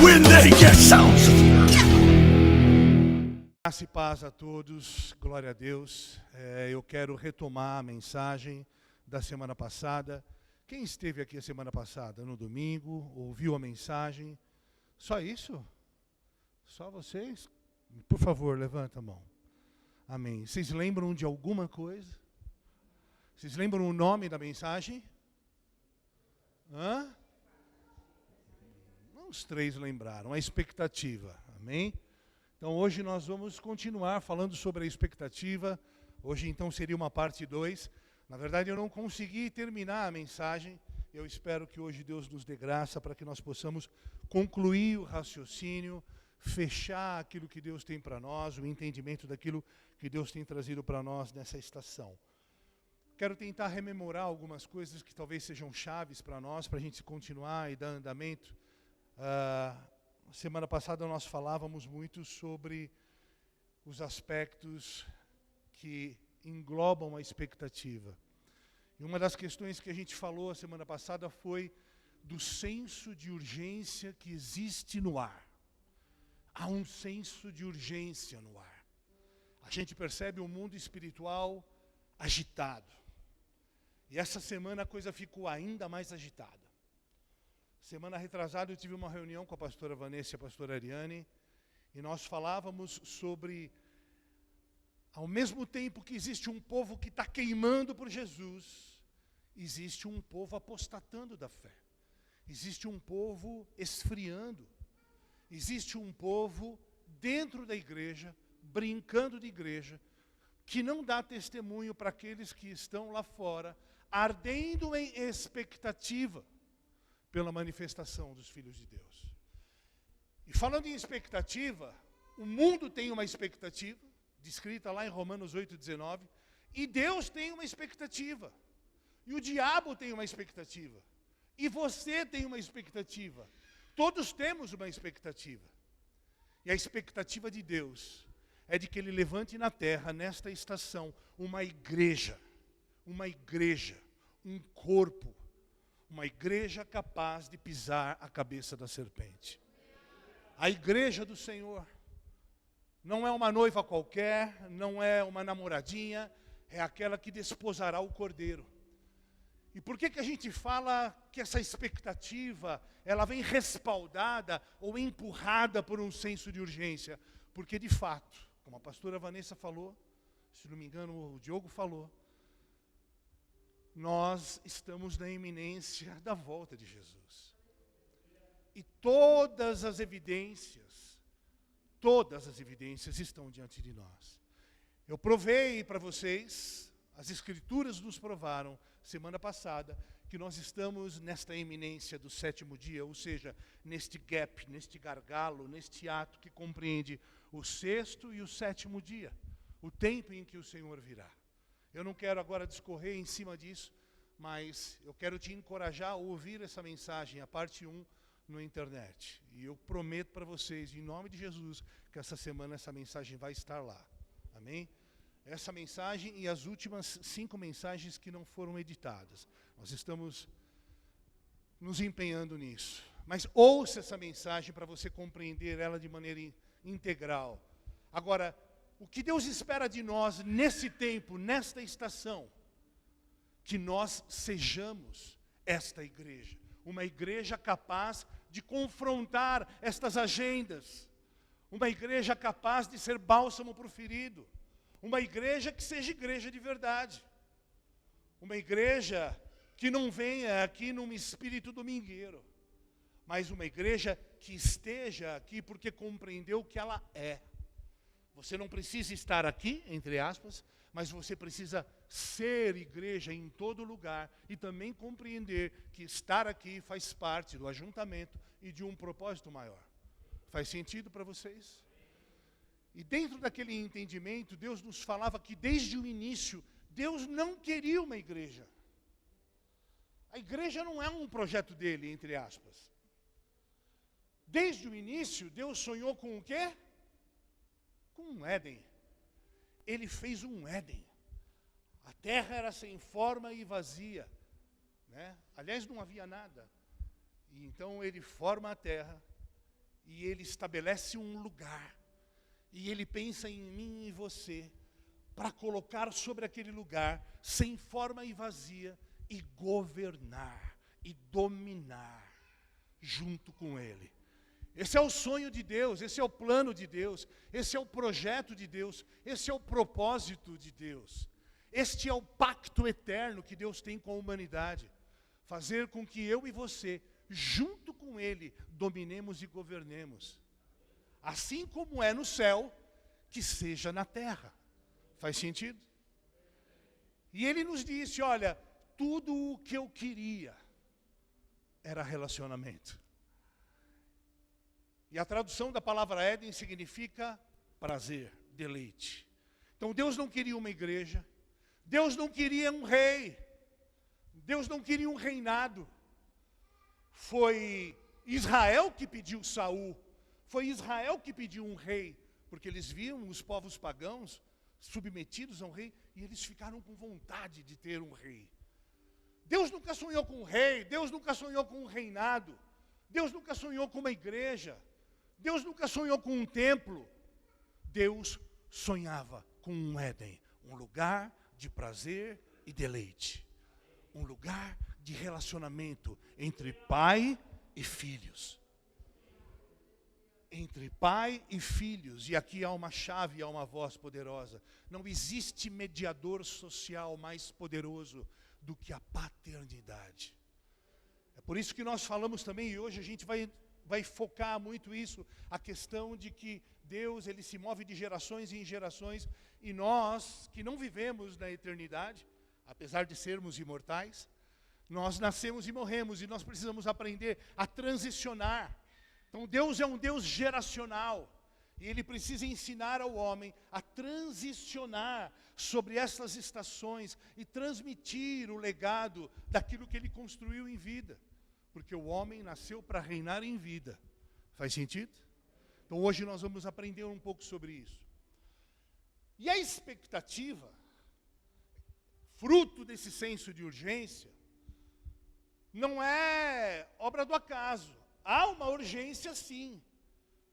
when they get sounds of fear. Graça e paz a todos, glória a Deus. Eu quero retomar a mensagem da semana passada. Quem esteve aqui a semana passada, no domingo, ouviu a mensagem? Só isso? Só vocês? Por favor, levanta a mão. Amém. Vocês lembram de alguma coisa? Vocês lembram o nome da mensagem? Hã? Os três lembraram, a expectativa. Amém? Então hoje nós vamos continuar falando sobre a expectativa. Hoje então seria uma parte 2. Na verdade eu não consegui terminar a mensagem. Eu espero que hoje Deus nos dê graça para que nós possamos concluir o raciocínio, fechar aquilo que Deus tem para nós, o entendimento daquilo que Deus tem trazido para nós nessa estação. Quero tentar rememorar algumas coisas que talvez sejam chaves para nós, para a gente continuar e dar andamento. Semana passada nós falávamos muito sobre os aspectos que englobam a expectativa. E uma das questões que a gente falou a semana passada foi do senso de urgência que existe no ar. Há um senso de urgência no ar. A gente percebe o mundo espiritual agitado. E essa semana a coisa ficou ainda mais agitada. Semana retrasada eu tive uma reunião com a pastora Vanessa e a pastora Ariane, e nós falávamos sobre, ao mesmo tempo que existe um povo que está queimando por Jesus, existe um povo apostatando da fé. Existe um povo esfriando. Existe um povo dentro da igreja, brincando de igreja, que não dá testemunho para aqueles que estão lá fora, ardendo em expectativa pela manifestação dos filhos de Deus. E falando em expectativa, o mundo tem uma expectativa, descrita lá em Romanos 8,19, e Deus tem uma expectativa, e o diabo tem uma expectativa, e você tem uma expectativa, todos temos uma expectativa. E a expectativa de Deus é de que Ele levante na terra, nesta estação, uma igreja, um corpo, uma igreja capaz de pisar a cabeça da serpente. A igreja do Senhor não é uma noiva qualquer, não é uma namoradinha, é aquela que desposará o cordeiro. E por que a gente fala que essa expectativa, ela vem respaldada ou empurrada por um senso de urgência? Porque de fato, como a pastora Vanessa falou, se não me engano o Diogo falou, nós estamos na iminência da volta de Jesus. E todas as evidências estão diante de nós. Eu provei para vocês, as Escrituras nos provaram, semana passada, que nós estamos nesta iminência do 7º dia, ou seja, neste gap, neste gargalo, neste ato que compreende o 6º e o 7º dia, o tempo em que o Senhor virá. Eu não quero agora discorrer em cima disso, mas eu quero te encorajar a ouvir essa mensagem, a parte 1, no internet. E eu prometo para vocês, em nome de Jesus, que essa semana essa mensagem vai estar lá. Amém? Essa mensagem e as últimas 5 mensagens que não foram editadas. Nós estamos nos empenhando nisso. Mas ouça essa mensagem para você compreender ela de maneira integral. Agora, o que Deus espera de nós nesse tempo, nesta estação, que nós sejamos esta igreja, uma igreja capaz de confrontar estas agendas, uma igreja capaz de ser bálsamo para o ferido, uma igreja que seja igreja de verdade, uma igreja que não venha aqui num espírito domingueiro, mas uma igreja que esteja aqui porque compreendeu o que ela é. Você não precisa estar aqui, entre aspas, mas você precisa ser igreja em todo lugar e também compreender que estar aqui faz parte do ajuntamento e de um propósito maior. Faz sentido para vocês? E dentro daquele entendimento, Deus nos falava que desde o início, Deus não queria uma igreja. A igreja não é um projeto dele, entre aspas. Desde o início, Deus sonhou com o quê? Com um Éden. Ele fez um Éden. A terra era sem forma e vazia, né? Aliás, não havia nada. E então ele forma a terra e Ele estabelece um lugar, e Ele pensa em mim e você, para colocar sobre aquele lugar, sem forma e vazia, e governar, e dominar, junto com Ele. Esse é o sonho de Deus, esse é o plano de Deus, esse é o projeto de Deus, esse é o propósito de Deus. Este é o pacto eterno que Deus tem com a humanidade. Fazer com que eu e você, junto com Ele, dominemos e governemos. Assim como é no céu, que seja na terra. Faz sentido? E Ele nos disse, olha, tudo o que eu queria era relacionamento. E a tradução da palavra Éden significa prazer, deleite. Então Deus não queria uma igreja, Deus não queria um rei, Deus não queria um reinado. Foi Israel que pediu Saul, foi Israel que pediu um rei, porque eles viam os povos pagãos submetidos a um rei, e eles ficaram com vontade de ter um rei. Deus nunca sonhou com um rei, Deus nunca sonhou com um reinado, Deus nunca sonhou com uma igreja, Deus nunca sonhou com um templo. Deus sonhava com um Éden, um lugar de prazer e deleite. Um lugar de relacionamento entre pai e filhos. Entre pai e filhos. E aqui há uma chave, há uma voz poderosa. Não existe mediador social mais poderoso do que a paternidade. É por isso que nós falamos também, e hoje a gente vai focar muito isso, a questão de que Deus, Ele se move de gerações em gerações, e nós, que não vivemos na eternidade, apesar de sermos imortais, nós nascemos e morremos, e nós precisamos aprender a transicionar. Então Deus é um Deus geracional, e Ele precisa ensinar ao homem a transicionar sobre essas estações, e transmitir o legado daquilo que Ele construiu em vida. Porque o homem nasceu para reinar em vida. Faz sentido? Então hoje nós vamos aprender um pouco sobre isso. E a expectativa, fruto desse senso de urgência, não é obra do acaso. Há uma urgência sim.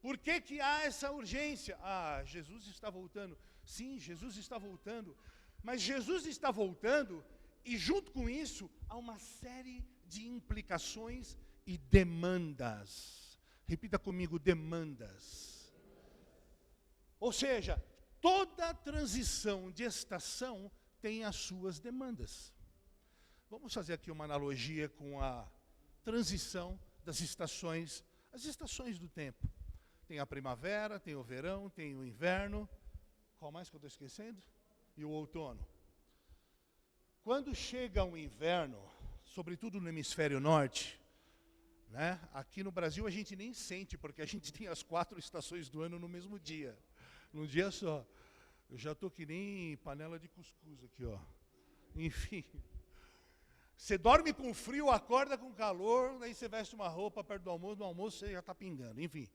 Por que que há essa urgência? Ah, Jesus está voltando. Sim, Jesus está voltando. Mas Jesus está voltando e junto com isso há uma série de implicações e demandas. Repita comigo, demandas. Ou seja, toda transição de estação tem as suas demandas. Vamos fazer aqui uma analogia com a transição das estações, as estações do tempo. Tem a primavera, tem o verão, tem o inverno. Qual mais que eu estou esquecendo? E o outono. Quando chega o inverno, sobretudo no hemisfério norte, né? Aqui no Brasil a gente nem sente, porque a gente tem as 4 estações do ano no mesmo dia, num dia só. Eu já estou que nem panela de cuscuz aqui, ó. Enfim, você dorme com frio, acorda com calor, daí você veste uma roupa perto do almoço, no almoço você já está pingando, enfim.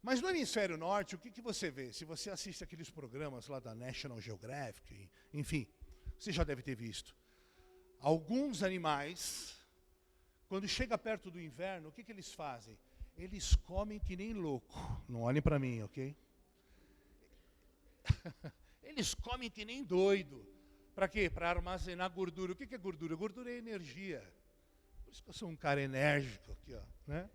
Mas no hemisfério norte, o que você vê? Se você assiste aqueles programas lá da National Geographic, enfim, você já deve ter visto. Alguns animais, quando chega perto do inverno, o que eles fazem? Eles comem que nem louco. Não olhem para mim, ok? Eles comem que nem doido. Para quê? Para armazenar gordura. O que é gordura? Gordura é energia. Por isso que eu sou um cara enérgico aqui, ó, né?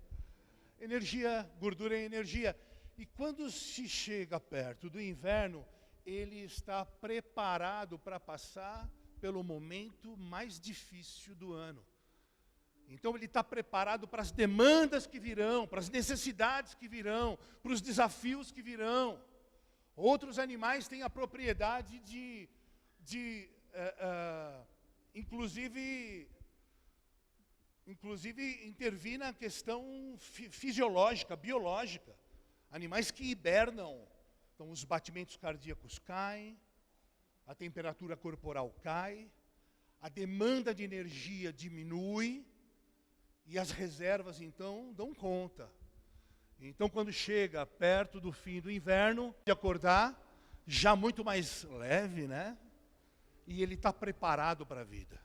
Energia, gordura é energia. E quando se chega perto do inverno, ele está preparado para passar pelo momento mais difícil do ano. Então ele está preparado para as demandas que virão, para as necessidades que virão, para os desafios que virão. Outros animais têm a propriedade de inclusive intervir na questão fisiológica, biológica. Animais que hibernam, então os batimentos cardíacos caem, a temperatura corporal cai, a demanda de energia diminui e as reservas então dão conta. Então quando chega perto do fim do inverno, de acordar já muito mais leve, né? E ele está preparado para a vida.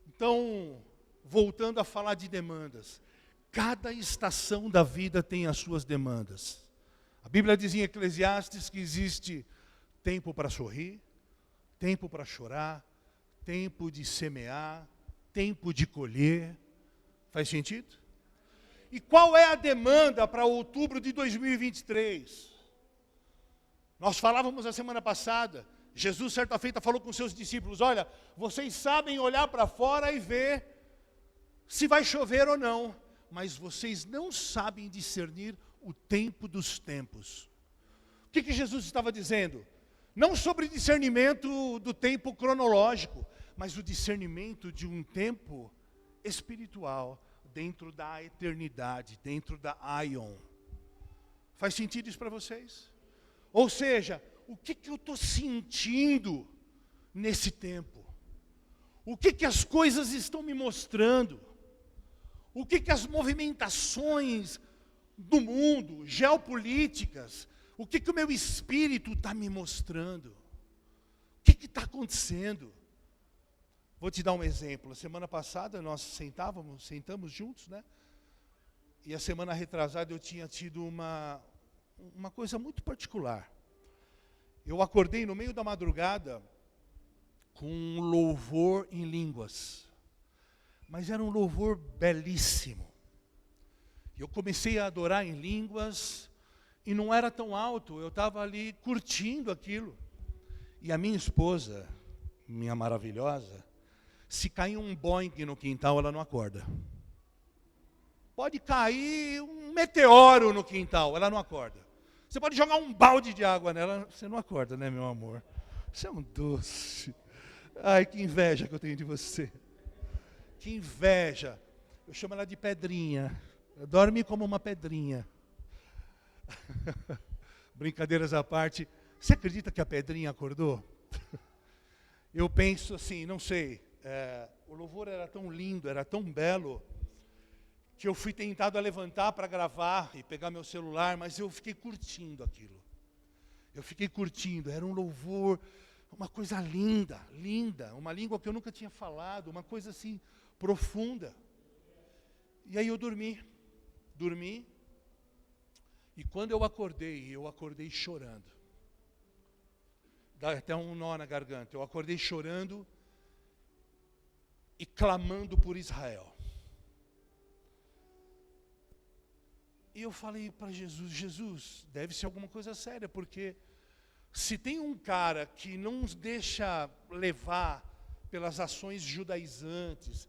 Então, voltando a falar de demandas, cada estação da vida tem as suas demandas. A Bíblia diz em Eclesiastes que existe tempo para sorrir, tempo para chorar, tempo de semear, tempo de colher. Faz sentido? E qual é a demanda para outubro de 2023? Nós falávamos a semana passada, Jesus certa feita falou com seus discípulos, olha, vocês sabem olhar para fora e ver se vai chover ou não, mas vocês não sabem discernir o tempo dos tempos. O que Jesus estava dizendo? Não sobre discernimento do tempo cronológico, mas o discernimento de um tempo espiritual, dentro da eternidade, dentro da Aion. Faz sentido isso para vocês? Ou seja, o que eu estou sentindo nesse tempo? O que as coisas estão me mostrando? O que as movimentações do mundo, geopolíticas, o que o meu espírito está me mostrando? O que está acontecendo? Vou te dar um exemplo. A semana passada nós sentamos juntos, né? E a semana retrasada eu tinha tido uma coisa muito particular. Eu acordei no meio da madrugada com um louvor em línguas. Mas era um louvor belíssimo. Eu comecei a adorar em línguas e não era tão alto, eu estava ali curtindo aquilo. E a minha esposa, minha maravilhosa, se cair um Boeing no quintal, ela não acorda. Pode cair um meteoro no quintal, ela não acorda. Você pode jogar um balde de água nela, você não acorda, né, meu amor? Você é um doce. Ai, que inveja que eu tenho de você. Que inveja. Eu chamo ela de pedrinha. Dorme como uma pedrinha. Brincadeiras à parte. Você acredita que a pedrinha acordou? Eu penso assim, não sei. O louvor era tão lindo, era tão belo, que eu fui tentado a levantar para gravar e pegar meu celular, mas eu fiquei curtindo aquilo. Eu fiquei curtindo. Era um louvor, uma coisa linda, linda. Uma língua que eu nunca tinha falado, uma coisa assim profunda. E aí eu dormi. E quando eu acordei chorando. Dá até um nó na garganta. Eu acordei chorando e clamando por Israel. E eu falei para Jesus, deve ser alguma coisa séria, porque se tem um cara que não nos deixa levar pelas ações judaizantes,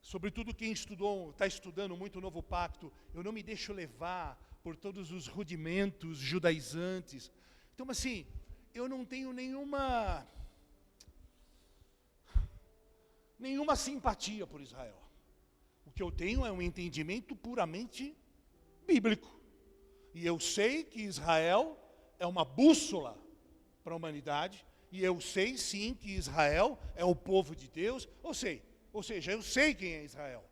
sobretudo quem está estudando muito o Novo Pacto, eu não me deixo levar por todos os rudimentos judaizantes. Então, assim, eu não tenho nenhuma simpatia por Israel. O que eu tenho é um entendimento puramente bíblico. E eu sei que Israel é uma bússola para a humanidade, e eu sei sim que Israel é o povo de Deus, ou seja, eu sei quem é Israel.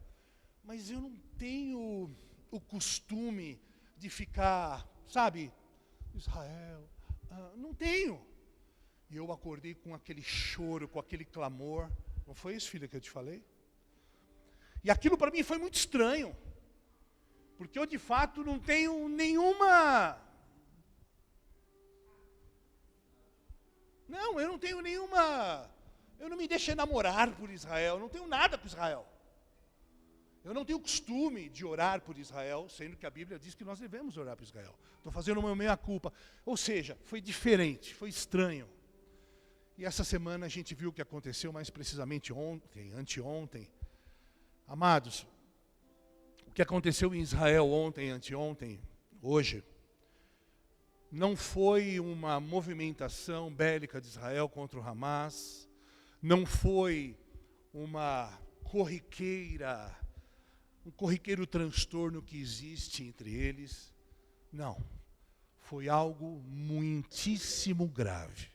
Mas eu não tenho o costume de ficar, sabe, Israel, não tenho. E eu acordei com aquele choro, com aquele clamor. Não foi isso, filha, que eu te falei? E aquilo para mim foi muito estranho. Porque eu, de fato, não tenho nenhuma... Não, eu não tenho nenhuma... Eu não me deixo enamorar por Israel, eu não tenho nada com Israel. Eu não tenho costume de orar por Israel, sendo que a Bíblia diz que nós devemos orar por Israel. Estou fazendo uma meia-culpa. Ou seja, foi diferente, foi estranho. E essa semana a gente viu o que aconteceu, mais precisamente anteontem. Amados, o que aconteceu em Israel ontem, anteontem, hoje, não foi uma movimentação bélica de Israel contra o Hamas, não foi uma um corriqueiro transtorno que existe entre eles. Não, foi algo muitíssimo grave.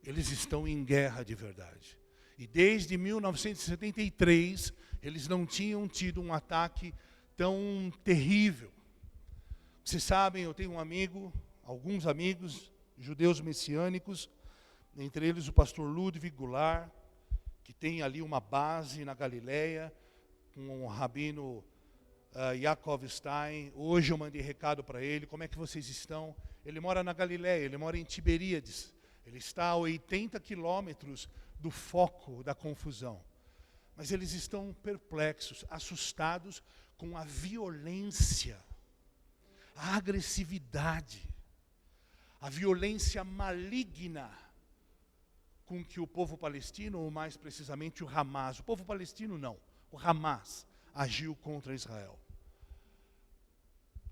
Eles estão em guerra de verdade. E desde 1973, eles não tinham tido um ataque tão terrível. Vocês sabem, eu tenho alguns amigos, judeus messiânicos, entre eles o pastor Ludwig Goulart, que tem ali uma base na Galileia, com o rabino Yaakov Stein. Hoje eu mandei recado para ele. Como é que vocês estão? Ele mora na Galileia, ele mora em Tiberíades. Ele está a 80 quilômetros do foco da confusão. Mas eles estão perplexos, assustados com a violência, a agressividade, a violência maligna com que o povo palestino, ou mais precisamente o Hamas, o povo palestino não, o Hamas agiu contra Israel.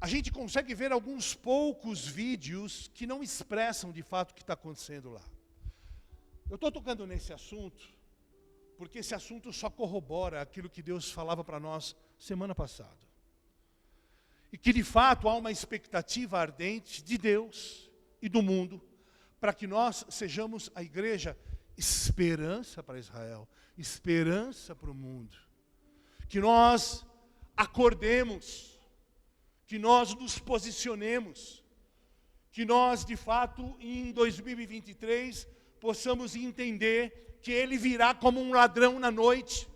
A gente consegue ver alguns poucos vídeos que não expressam de fato o que está acontecendo lá. Eu estou tocando nesse assunto porque esse assunto só corrobora aquilo que Deus falava para nós semana passada. E que de fato há uma expectativa ardente de Deus e do mundo para que nós sejamos a igreja esperança para Israel, esperança para o mundo. Que nós acordemos, que nós nos posicionemos, que nós de fato em 2023 possamos entender que Ele virá como um ladrão na noite.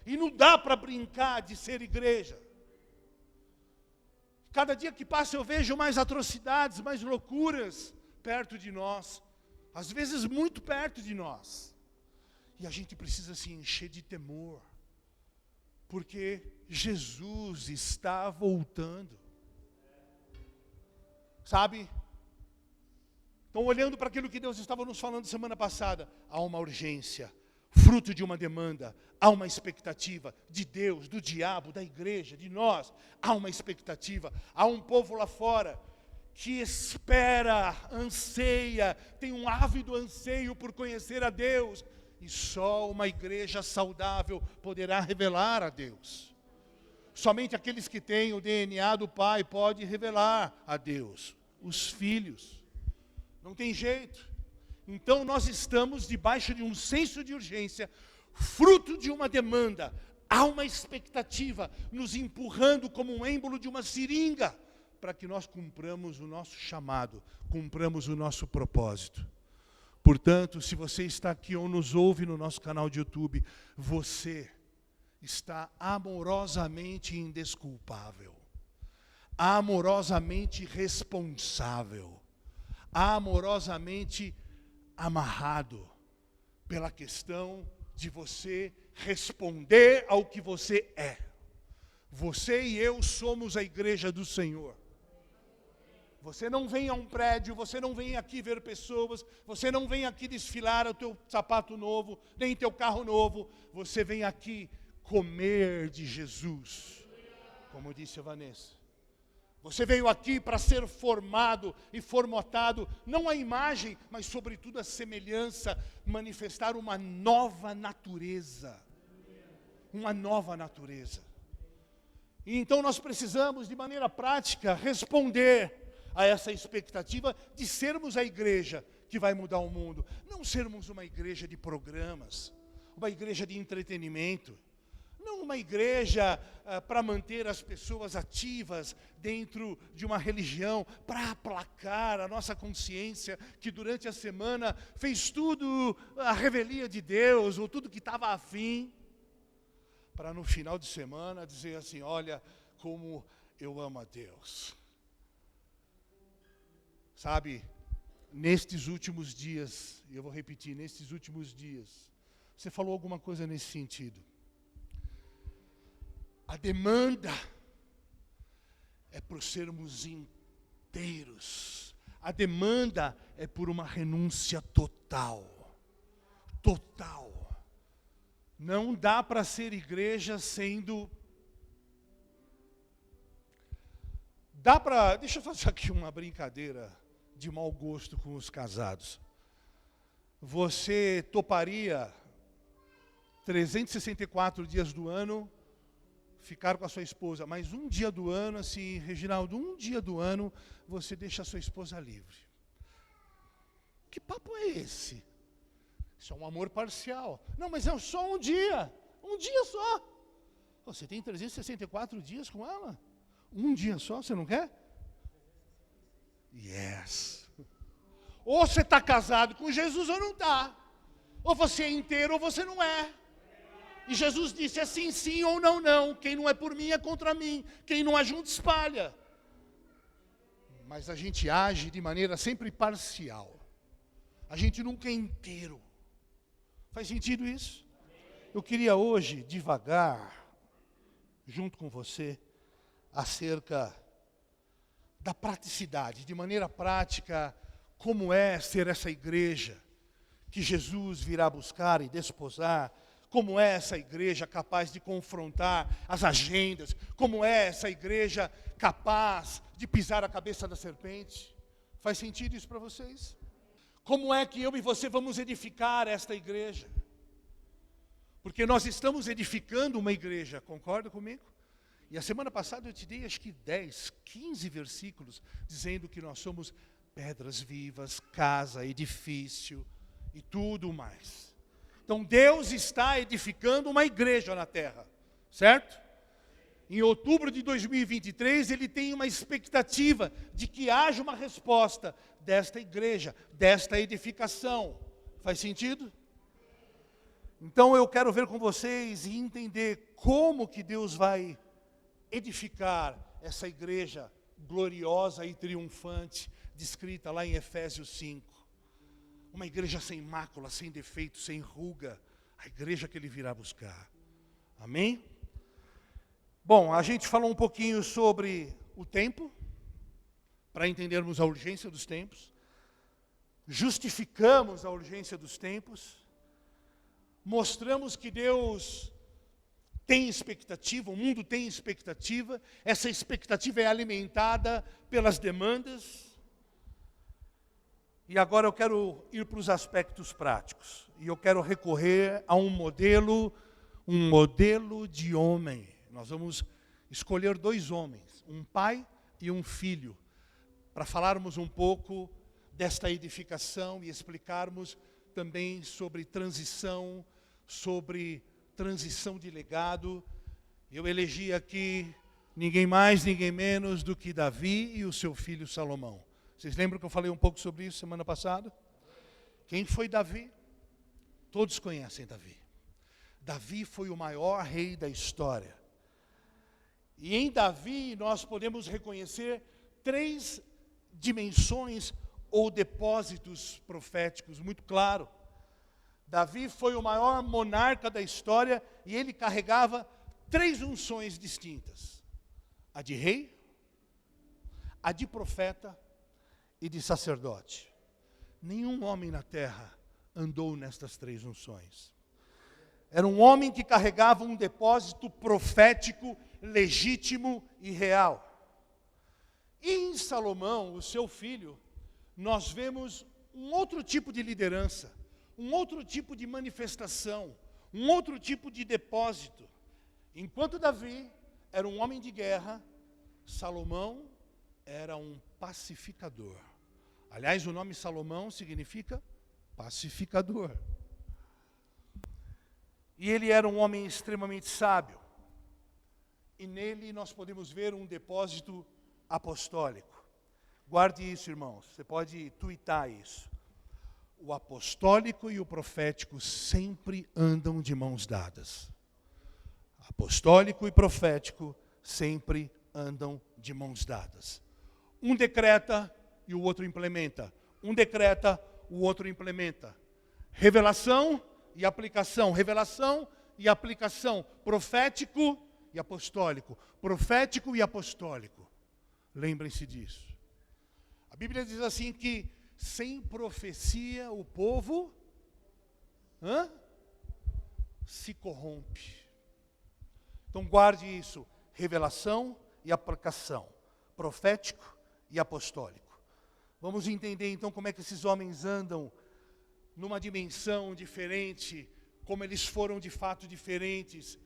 E não dá para brincar de ser igreja. Cada dia que passa eu vejo mais atrocidades, mais loucuras perto de nós. Às vezes muito perto de nós. E a gente precisa se encher de temor. Porque Jesus está voltando. Sabe? Então, olhando para aquilo que Deus estava nos falando semana passada, há uma urgência, fruto de uma demanda, há uma expectativa de Deus, do diabo, da igreja, de nós. Há uma expectativa, há um povo lá fora que espera, anseia, tem um ávido anseio por conhecer a Deus. E só uma igreja saudável poderá revelar a Deus. Somente aqueles que têm o DNA do Pai podem revelar a Deus, os filhos. Não tem jeito. Então nós estamos debaixo de um senso de urgência, fruto de uma demanda. Há uma expectativa nos empurrando como um êmbolo de uma seringa, para que nós cumpramos o nosso chamado, cumpramos o nosso propósito. Portanto, se você está aqui ou nos ouve no nosso canal de YouTube, você está amorosamente indesculpável, amorosamente responsável, amorosamente amarrado pela questão de você responder ao que você é. Você e eu somos a igreja do Senhor. Você não vem a um prédio, você não vem aqui ver pessoas, você não vem aqui desfilar o teu sapato novo, nem teu carro novo. Você vem aqui comer de Jesus, como disse a Vanessa. Você veio aqui para ser formado e formatado, não a imagem, mas sobretudo a semelhança, manifestar uma nova natureza. Uma nova natureza. E então nós precisamos, de maneira prática, responder a essa expectativa de sermos a igreja que vai mudar o mundo. Não sermos uma igreja de programas, uma igreja de entretenimento. Não uma igreja para manter as pessoas ativas dentro de uma religião, para aplacar a nossa consciência que durante a semana fez tudo a revelia de Deus, ou tudo que estava afim, para no final de semana dizer assim, olha como eu amo a Deus. Sabe, nestes últimos dias, e eu vou repetir, nestes últimos dias, você falou alguma coisa nesse sentido. A demanda é por sermos inteiros. A demanda é por uma renúncia total. Total. Não dá para ser igreja sendo... Deixa eu fazer aqui uma brincadeira de mau gosto com os casados. Você toparia 364 dias do ano ficar com a sua esposa, mas um dia do ano, assim, Reginaldo, um dia do ano, você deixa a sua esposa livre. Que papo é esse? Isso é um amor parcial. Não, mas é só um dia só. Você tem 364 dias com ela? Um dia só, você não quer? Yes. Ou você está casado com Jesus ou não está. Ou você é inteiro ou você não é. E Jesus disse, é sim, sim ou não, não. Quem não é por mim é contra mim. Quem não ajunta, espalha. Mas a gente age de maneira sempre parcial. A gente nunca é inteiro. Faz sentido isso? Eu queria hoje, devagar, junto com você, acerca da praticidade, de maneira prática, como é ser essa igreja que Jesus virá buscar e desposar, como é essa igreja capaz de confrontar as agendas, como é essa igreja capaz de pisar a cabeça da serpente. Faz sentido isso para vocês? Como é que eu e você vamos edificar esta igreja? Porque nós estamos edificando uma igreja, concorda comigo? E a semana passada eu te dei acho que 10, 15 versículos dizendo que nós somos pedras vivas, casa, edifício e tudo mais. Então Deus está edificando uma igreja na terra, certo? Em outubro de 2023 Ele tem uma expectativa de que haja uma resposta desta igreja, desta edificação. Faz sentido? Então eu quero ver com vocês e entender como que Deus vai edificar essa igreja gloriosa e triunfante, descrita lá em Efésios 5. Uma igreja sem mácula, sem defeito, sem ruga. A igreja que Ele virá buscar. Amém? Bom, a gente falou um pouquinho sobre o tempo, para entendermos a urgência dos tempos. Justificamos a urgência dos tempos. Mostramos que Deus tem expectativa, o mundo tem expectativa. Essa expectativa é alimentada pelas demandas. E agora eu quero ir para os aspectos práticos. E eu quero recorrer a um modelo de homem. Nós vamos escolher 2 homens, um pai e um filho, para falarmos um pouco desta edificação e explicarmos também sobre transição de legado. Eu elegi aqui ninguém mais, ninguém menos do que Davi e o seu filho Salomão. Vocês lembram que eu falei um pouco sobre isso semana passada? Quem foi Davi? Todos conhecem Davi. Davi foi o maior rei da história. E em Davi nós podemos reconhecer 3 dimensões ou depósitos proféticos, muito claro. Davi foi o maior monarca da história e ele carregava 3 unções distintas. A de rei, a de profeta e de sacerdote. Nenhum homem na terra andou nestas 3 unções. Era um homem que carregava um depósito profético, legítimo e real. E em Salomão, o seu filho, nós vemos um outro tipo de liderança, um outro tipo de manifestação, um outro tipo de depósito. Enquanto Davi era um homem de guerra, Salomão era um pacificador. Aliás, o nome Salomão significa pacificador. E ele era um homem extremamente sábio. E nele nós podemos ver um depósito apostólico. Guarde isso, irmãos. Você pode tuitar isso. O apostólico e o profético sempre andam de mãos dadas. Apostólico e profético sempre andam de mãos dadas. Um decreta e o outro implementa. Um decreta, o outro implementa. Revelação e aplicação. Revelação e aplicação. Profético e apostólico. Profético e apostólico. Lembrem-se disso. A Bíblia diz assim que sem profecia o povo se corrompe. Então guarde isso. Revelação e aplicação. Profético e apostólico. Vamos entender então como é que esses homens andam numa dimensão diferente, como eles foram de fato diferentes,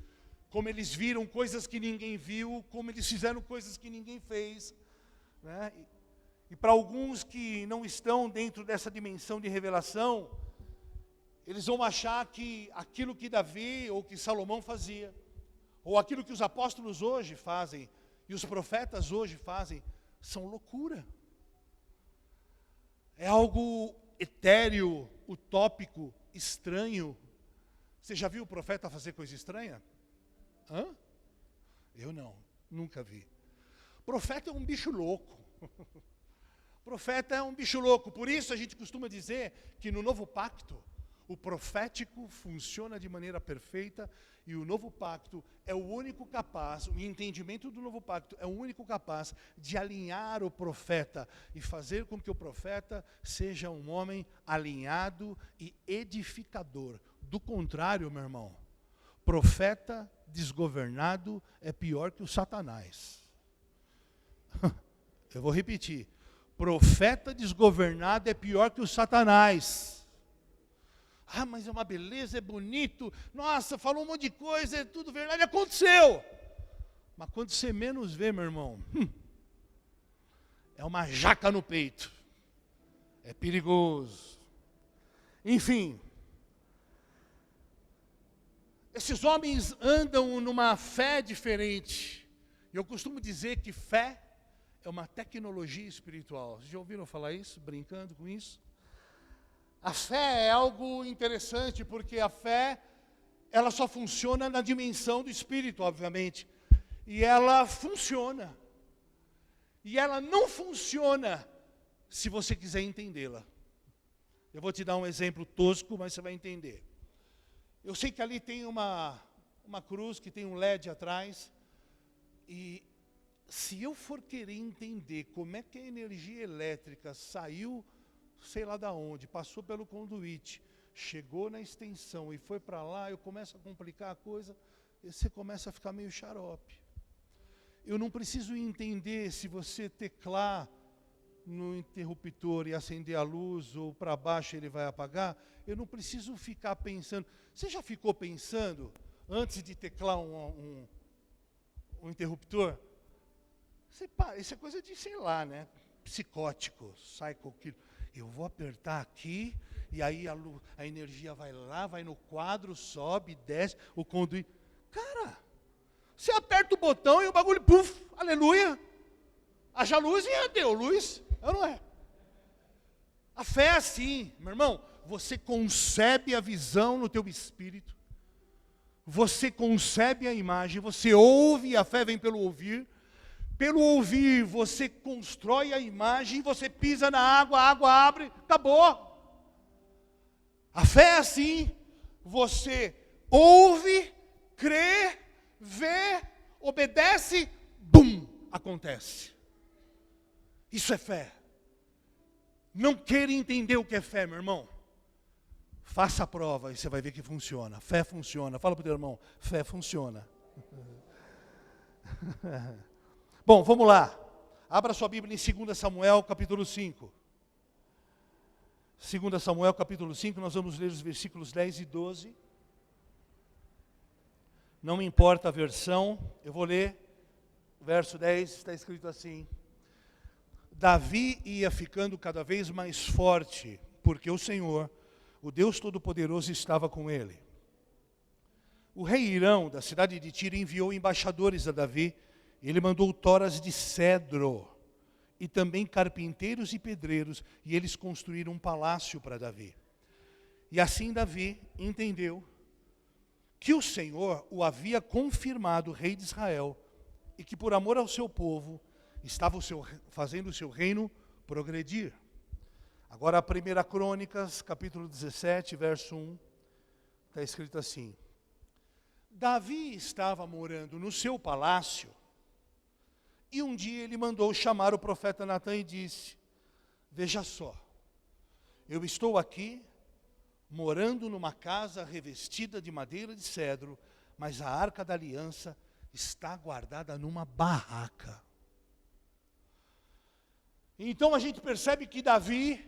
como eles viram coisas que ninguém viu, como eles fizeram coisas que ninguém fez, né? E para alguns que não estão dentro dessa dimensão de revelação, eles vão achar que aquilo que Davi ou que Salomão fazia, ou aquilo que os apóstolos hoje fazem, e os profetas hoje fazem, são loucura. É algo etéreo, utópico, estranho, Você já viu o profeta fazer coisa estranha? Hã? Eu não, nunca vi. Profeta é um bicho louco. Profeta é um bicho louco. Por isso a gente costuma dizer que no novo pacto, o profético funciona de maneira perfeita e o novo pacto é o único capaz, o entendimento do novo pacto é o único capaz de alinhar o profeta e fazer com que o profeta seja um homem alinhado e edificador. Do contrário, meu irmão, profeta desgovernado é pior que o Satanás. Eu vou repetir. Profeta desgovernado é pior que o Satanás. Ah, mas é uma beleza, é bonito. Nossa, falou um monte de coisa, é tudo verdade, aconteceu. Mas quando você menos vê, meu irmão, é uma jaca no peito. É perigoso. Enfim. Esses homens andam numa fé diferente. Eu costumo dizer que fé é uma tecnologia espiritual. Vocês já ouviram falar isso? Brincando com isso? A fé é algo interessante, porque a fé, ela só funciona na dimensão do espírito, obviamente. E ela funciona. E ela não funciona se você quiser entendê-la. Eu vou te dar um exemplo tosco, mas você vai entender. Eu sei que ali tem uma cruz, que tem um LED atrás, e se eu for querer entender como é que a energia elétrica saiu, sei lá da onde, passou pelo conduíte, chegou na extensão e foi para lá, eu começo a complicar a coisa, e você começa a ficar meio xarope. Eu não preciso entender se você teclar no interruptor e acender a luz, ou para baixo ele vai apagar, eu não preciso ficar pensando. Você já ficou pensando, antes de teclar um interruptor? Isso é coisa de, sei lá, né? Psicótico, psycho killer. Eu vou apertar aqui, e aí a energia vai lá, vai no quadro, sobe, desce, o conduíte. Cara, você aperta o botão e o bagulho, puf, aleluia. Haja luz e deu luz, ou não é? A fé é assim, meu irmão, você concebe a visão no teu espírito, você concebe a imagem, você ouve, a fé vem pelo ouvir você constrói a imagem, você pisa na água, a água abre, acabou. A fé é assim, você ouve, crê, vê, obedece, bum, acontece. Isso é fé. Não queira entender o que é fé, meu irmão. Faça a prova e você vai ver que funciona. Fé funciona. Fala para o teu irmão, fé funciona. Bom, vamos lá. Abra sua Bíblia em 2 Samuel, capítulo 5. 2 Samuel, capítulo 5, nós vamos ler os versículos 10 e 12. Não me importa a versão, eu vou ler. O verso 10 está escrito assim: Davi ia ficando cada vez mais forte, porque o Senhor, o Deus Todo-Poderoso, estava com ele. O rei Hirão, da cidade de Tiro, enviou embaixadores a Davi. Ele mandou toras de cedro e também carpinteiros e pedreiros, e eles construíram um palácio para Davi. E assim Davi entendeu que o Senhor o havia confirmado rei de Israel e que por amor ao seu povo estava fazendo o seu reino progredir. Agora, 1 Crônicas, capítulo 17, verso 1, está escrito assim: Davi estava morando no seu palácio, e um dia ele mandou chamar o profeta Natã e disse: Veja só, eu estou aqui, morando numa casa revestida de madeira de cedro, mas a arca da aliança está guardada numa barraca. Então a gente percebe que Davi,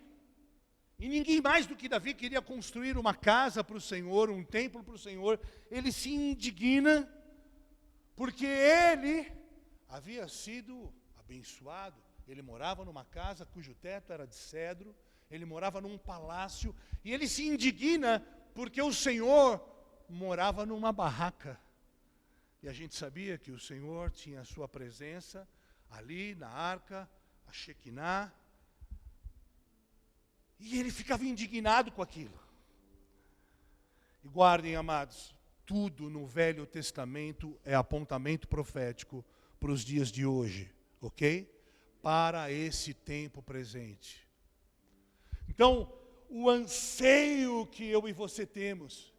e ninguém mais do que Davi, queria construir uma casa para o Senhor, um templo para o Senhor. Ele se indigna, porque ele havia sido abençoado. Ele morava numa casa cujo teto era de cedro, ele morava num palácio, e ele se indigna porque o Senhor morava numa barraca. E a gente sabia que o Senhor tinha a sua presença ali na arca, a Shekinah, e ele ficava indignado com aquilo. E guardem, amados, tudo no Velho Testamento é apontamento profético para os dias de hoje, ok? Para esse tempo presente. Então, o anseio que eu e você temos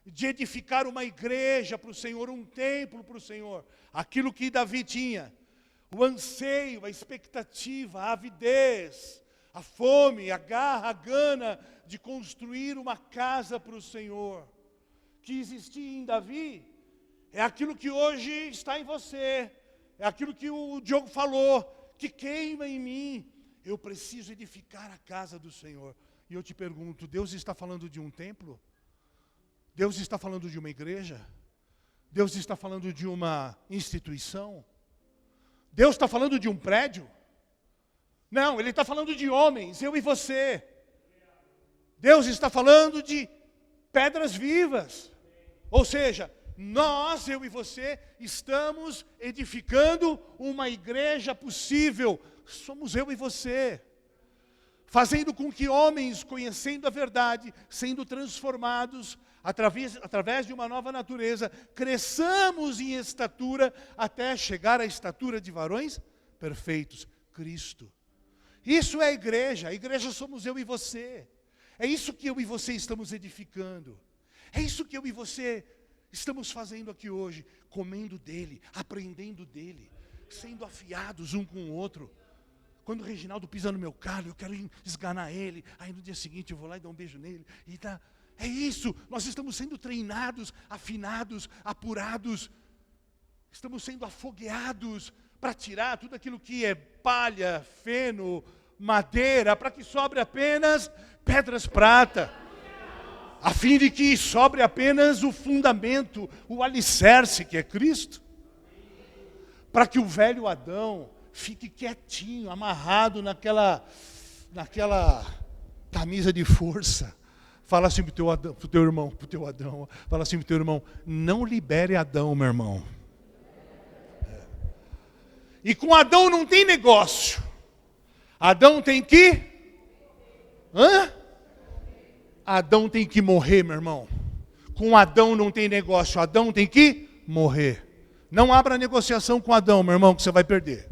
de edificar uma igreja para o Senhor, um templo para o Senhor, aquilo que Davi tinha, o anseio, a expectativa, a avidez, a fome, a garra, a gana de construir uma casa para o Senhor, que existia em Davi, é aquilo que hoje está em você, é aquilo que o Diogo falou, que queima em mim. Eu preciso edificar a casa do Senhor. E eu te pergunto, Deus está falando de um templo? Deus está falando de uma igreja? Deus está falando de uma instituição? Deus está falando de um prédio? Não, Ele está falando de homens, eu e você. Deus está falando de pedras vivas. Ou seja, nós, eu e você, estamos edificando uma igreja possível. Somos eu e você. Fazendo com que homens, conhecendo a verdade, sendo transformados através de uma nova natureza, cresçamos em estatura até chegar à estatura de varões perfeitos, Cristo. Isso é a igreja somos eu e você. É isso que eu e você estamos edificando. É isso que eu e você estamos fazendo aqui hoje, comendo dele, aprendendo dele, sendo afiados um com o outro. Quando o Reginaldo pisa no meu carro, eu quero esganar ele, aí no dia seguinte eu vou lá e dou um beijo nele. É isso, nós estamos sendo treinados, afinados, apurados, estamos sendo afogueados para tirar tudo aquilo que é palha, feno, madeira, para que sobre apenas pedras prata, a fim de que sobre apenas o fundamento, o alicerce que é Cristo, para que o velho Adão fique quietinho, amarrado naquela camisa de força. Fala assim pro teu irmão, fala assim pro teu irmão, não libere Adão, meu irmão. E com Adão não tem negócio. Adão tem que... Adão tem que morrer, meu irmão. Com Adão não tem negócio, Adão tem que morrer. Não abra negociação com Adão, meu irmão, que você vai perder.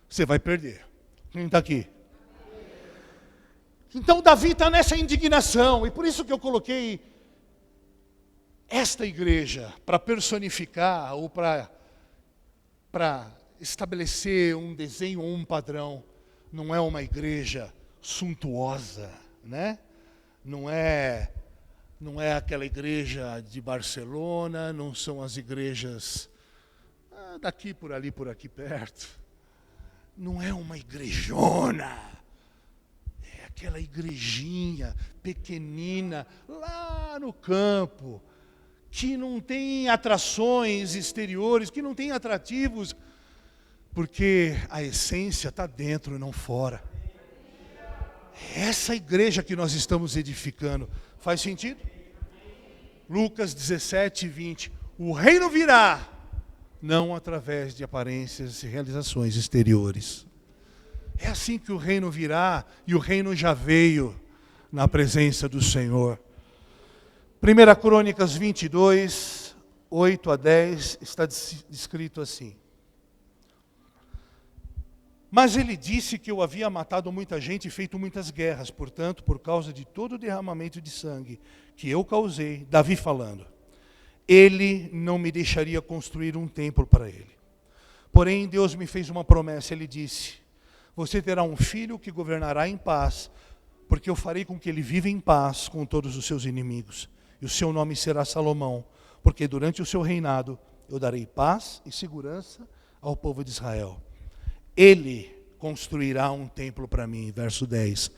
Você vai perder. Quem está aqui? Então Davi está nessa indignação, e por isso que eu coloquei esta igreja, para personificar, ou para estabelecer um desenho ou um padrão. Não é uma igreja suntuosa, né? Não é aquela igreja de Barcelona, não são as igrejas daqui, por ali, por aqui perto. Não é uma igrejona. É aquela igrejinha pequenina, lá no campo, que não tem atrações exteriores, que não tem atrativos, porque a essência está dentro e não fora. Essa igreja que nós estamos edificando, faz sentido? Lucas 17, 20. O reino virá, não através de aparências e realizações exteriores. É assim que o reino virá, e o reino já veio na presença do Senhor. 1 Crônicas 22, 8 a 10, está descrito assim. Mas ele disse que eu havia matado muita gente e feito muitas guerras, portanto, por causa de todo o derramamento de sangue que eu causei, Davi falando, ele não me deixaria construir um templo para ele. Porém, Deus me fez uma promessa, ele disse, você terá um filho que governará em paz, porque eu farei com que ele viva em paz com todos os seus inimigos. E o seu nome será Salomão, porque durante o seu reinado eu darei paz e segurança ao povo de Israel. Ele construirá um templo para mim, verso 10.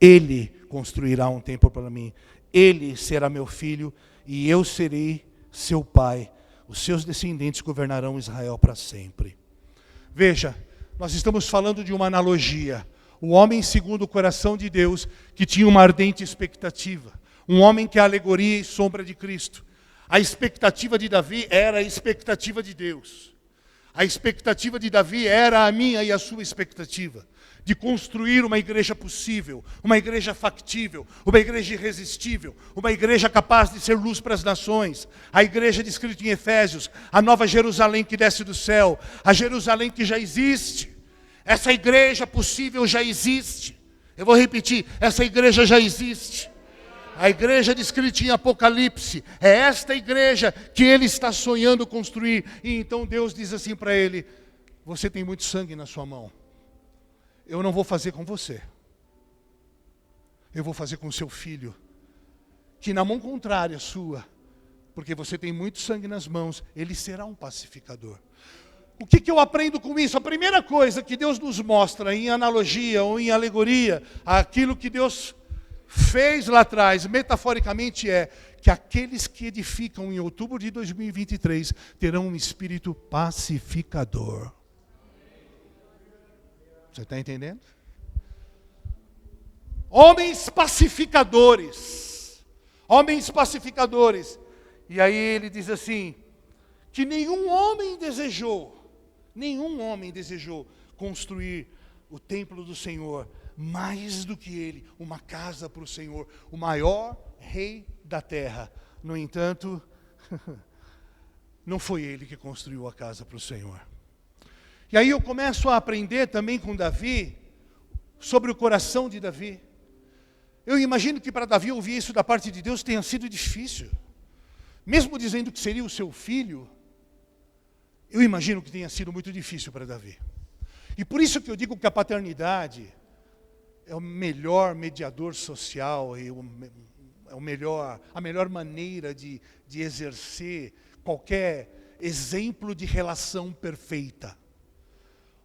Ele construirá um templo para mim. Ele será meu filho e eu serei seu pai. Os seus descendentes governarão Israel para sempre. Veja, nós estamos falando de uma analogia. O homem segundo o coração de Deus, que tinha uma ardente expectativa. Um homem que é alegoria e sombra de Cristo. A expectativa de Davi era a expectativa de Deus. A expectativa de Davi era a minha e a sua expectativa, de construir uma igreja possível, uma igreja factível, uma igreja irresistível, uma igreja capaz de ser luz para as nações. A igreja descrita em Efésios, a nova Jerusalém que desce do céu, a Jerusalém que já existe. Essa igreja possível já existe. Eu vou repetir, essa igreja já existe. A igreja descrita em Apocalipse, é esta igreja que ele está sonhando construir. E então Deus diz assim para ele: você tem muito sangue na sua mão. Eu não vou fazer com você. Eu vou fazer com o seu filho, que na mão contrária sua, porque você tem muito sangue nas mãos, ele será um pacificador. O que eu aprendo com isso? A primeira coisa que Deus nos mostra em analogia ou em alegoria, aquilo que Deus fez lá atrás, metaforicamente, é que aqueles que edificam em outubro de 2023 terão um espírito pacificador. Você está entendendo? Homens pacificadores. Homens pacificadores. E aí ele diz assim, que nenhum homem desejou construir o templo do Senhor, mais do que ele, uma casa para o Senhor, o maior rei da terra. No entanto, não foi ele que construiu a casa para o Senhor. E aí eu começo a aprender também com Davi, sobre o coração de Davi. Eu imagino que para Davi ouvir isso da parte de Deus tenha sido difícil. Mesmo dizendo que seria o seu filho, eu imagino que tenha sido muito difícil para Davi. E por isso que eu digo que a paternidade é o melhor mediador social, é a melhor maneira de exercer qualquer exemplo de relação perfeita.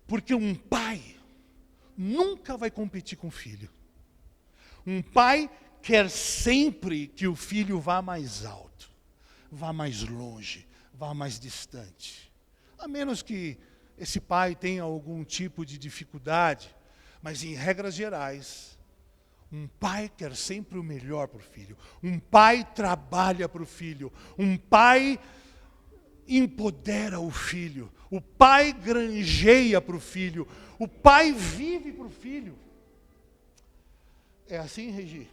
Porque um pai nunca vai competir com o filho. Um pai quer sempre que o filho vá mais alto, vá mais longe, vá mais distante. A menos que esse pai tenha algum tipo de dificuldade, mas em regras gerais, um pai quer sempre o melhor para o filho. Um pai trabalha para o filho. Um pai empodera o filho. O pai granjeia para o filho. O pai vive para o filho. É assim, Regi?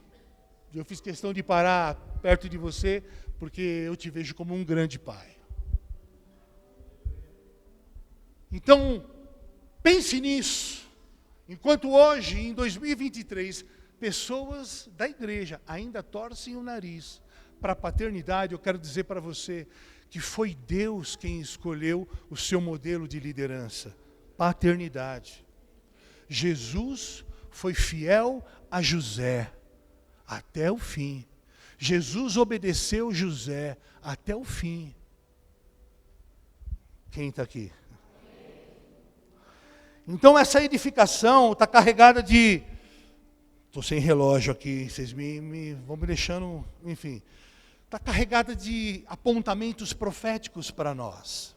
Eu fiz questão de parar perto de você, porque eu te vejo como um grande pai. Então, pense nisso. Enquanto hoje, em 2023, pessoas da igreja ainda torcem o nariz para a paternidade, eu quero dizer para você que foi Deus quem escolheu o seu modelo de liderança, paternidade. Jesus foi fiel a José até o fim. Jesus obedeceu José até o fim. Quem está aqui? Então essa edificação está carregada de... Estou sem relógio aqui, vocês vão me deixando... Enfim, está carregada de apontamentos proféticos para nós.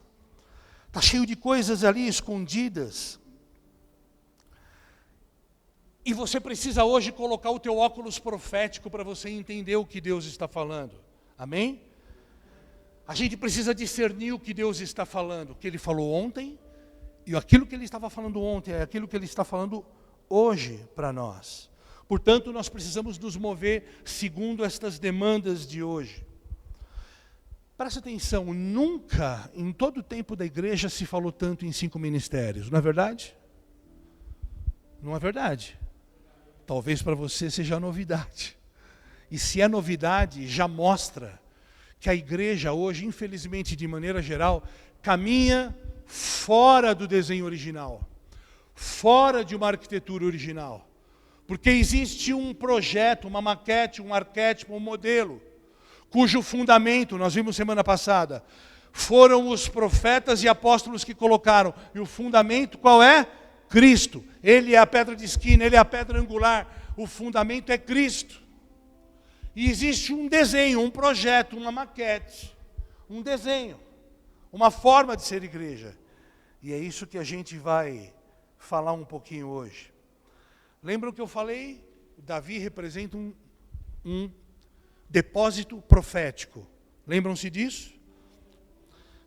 Está cheio de coisas ali escondidas. E você precisa hoje colocar o teu óculos profético para você entender o que Deus está falando. Amém? A gente precisa discernir o que Deus está falando. O que Ele falou ontem... E aquilo que ele estava falando ontem é aquilo que ele está falando hoje para nós. Portanto, nós precisamos nos mover segundo estas demandas de hoje. Presta atenção, nunca, em todo o tempo da igreja, se falou tanto em 5 ministérios. Não é verdade? Não é verdade? Talvez para você seja novidade. E se é novidade, já mostra que a igreja hoje, infelizmente, de maneira geral, caminha fora do desenho original, fora de uma arquitetura original. Porque existe um projeto, uma maquete, um arquétipo, um modelo, cujo fundamento, nós vimos semana passada, foram os profetas e apóstolos que colocaram. E o fundamento qual é? Cristo. Ele é a pedra de esquina, ele é a pedra angular. O fundamento é Cristo. E existe um desenho, um projeto, uma maquete, um desenho, uma forma de ser igreja. E é isso que a gente vai falar um pouquinho hoje. Lembram que eu falei? Davi representa um depósito profético. Lembram-se disso?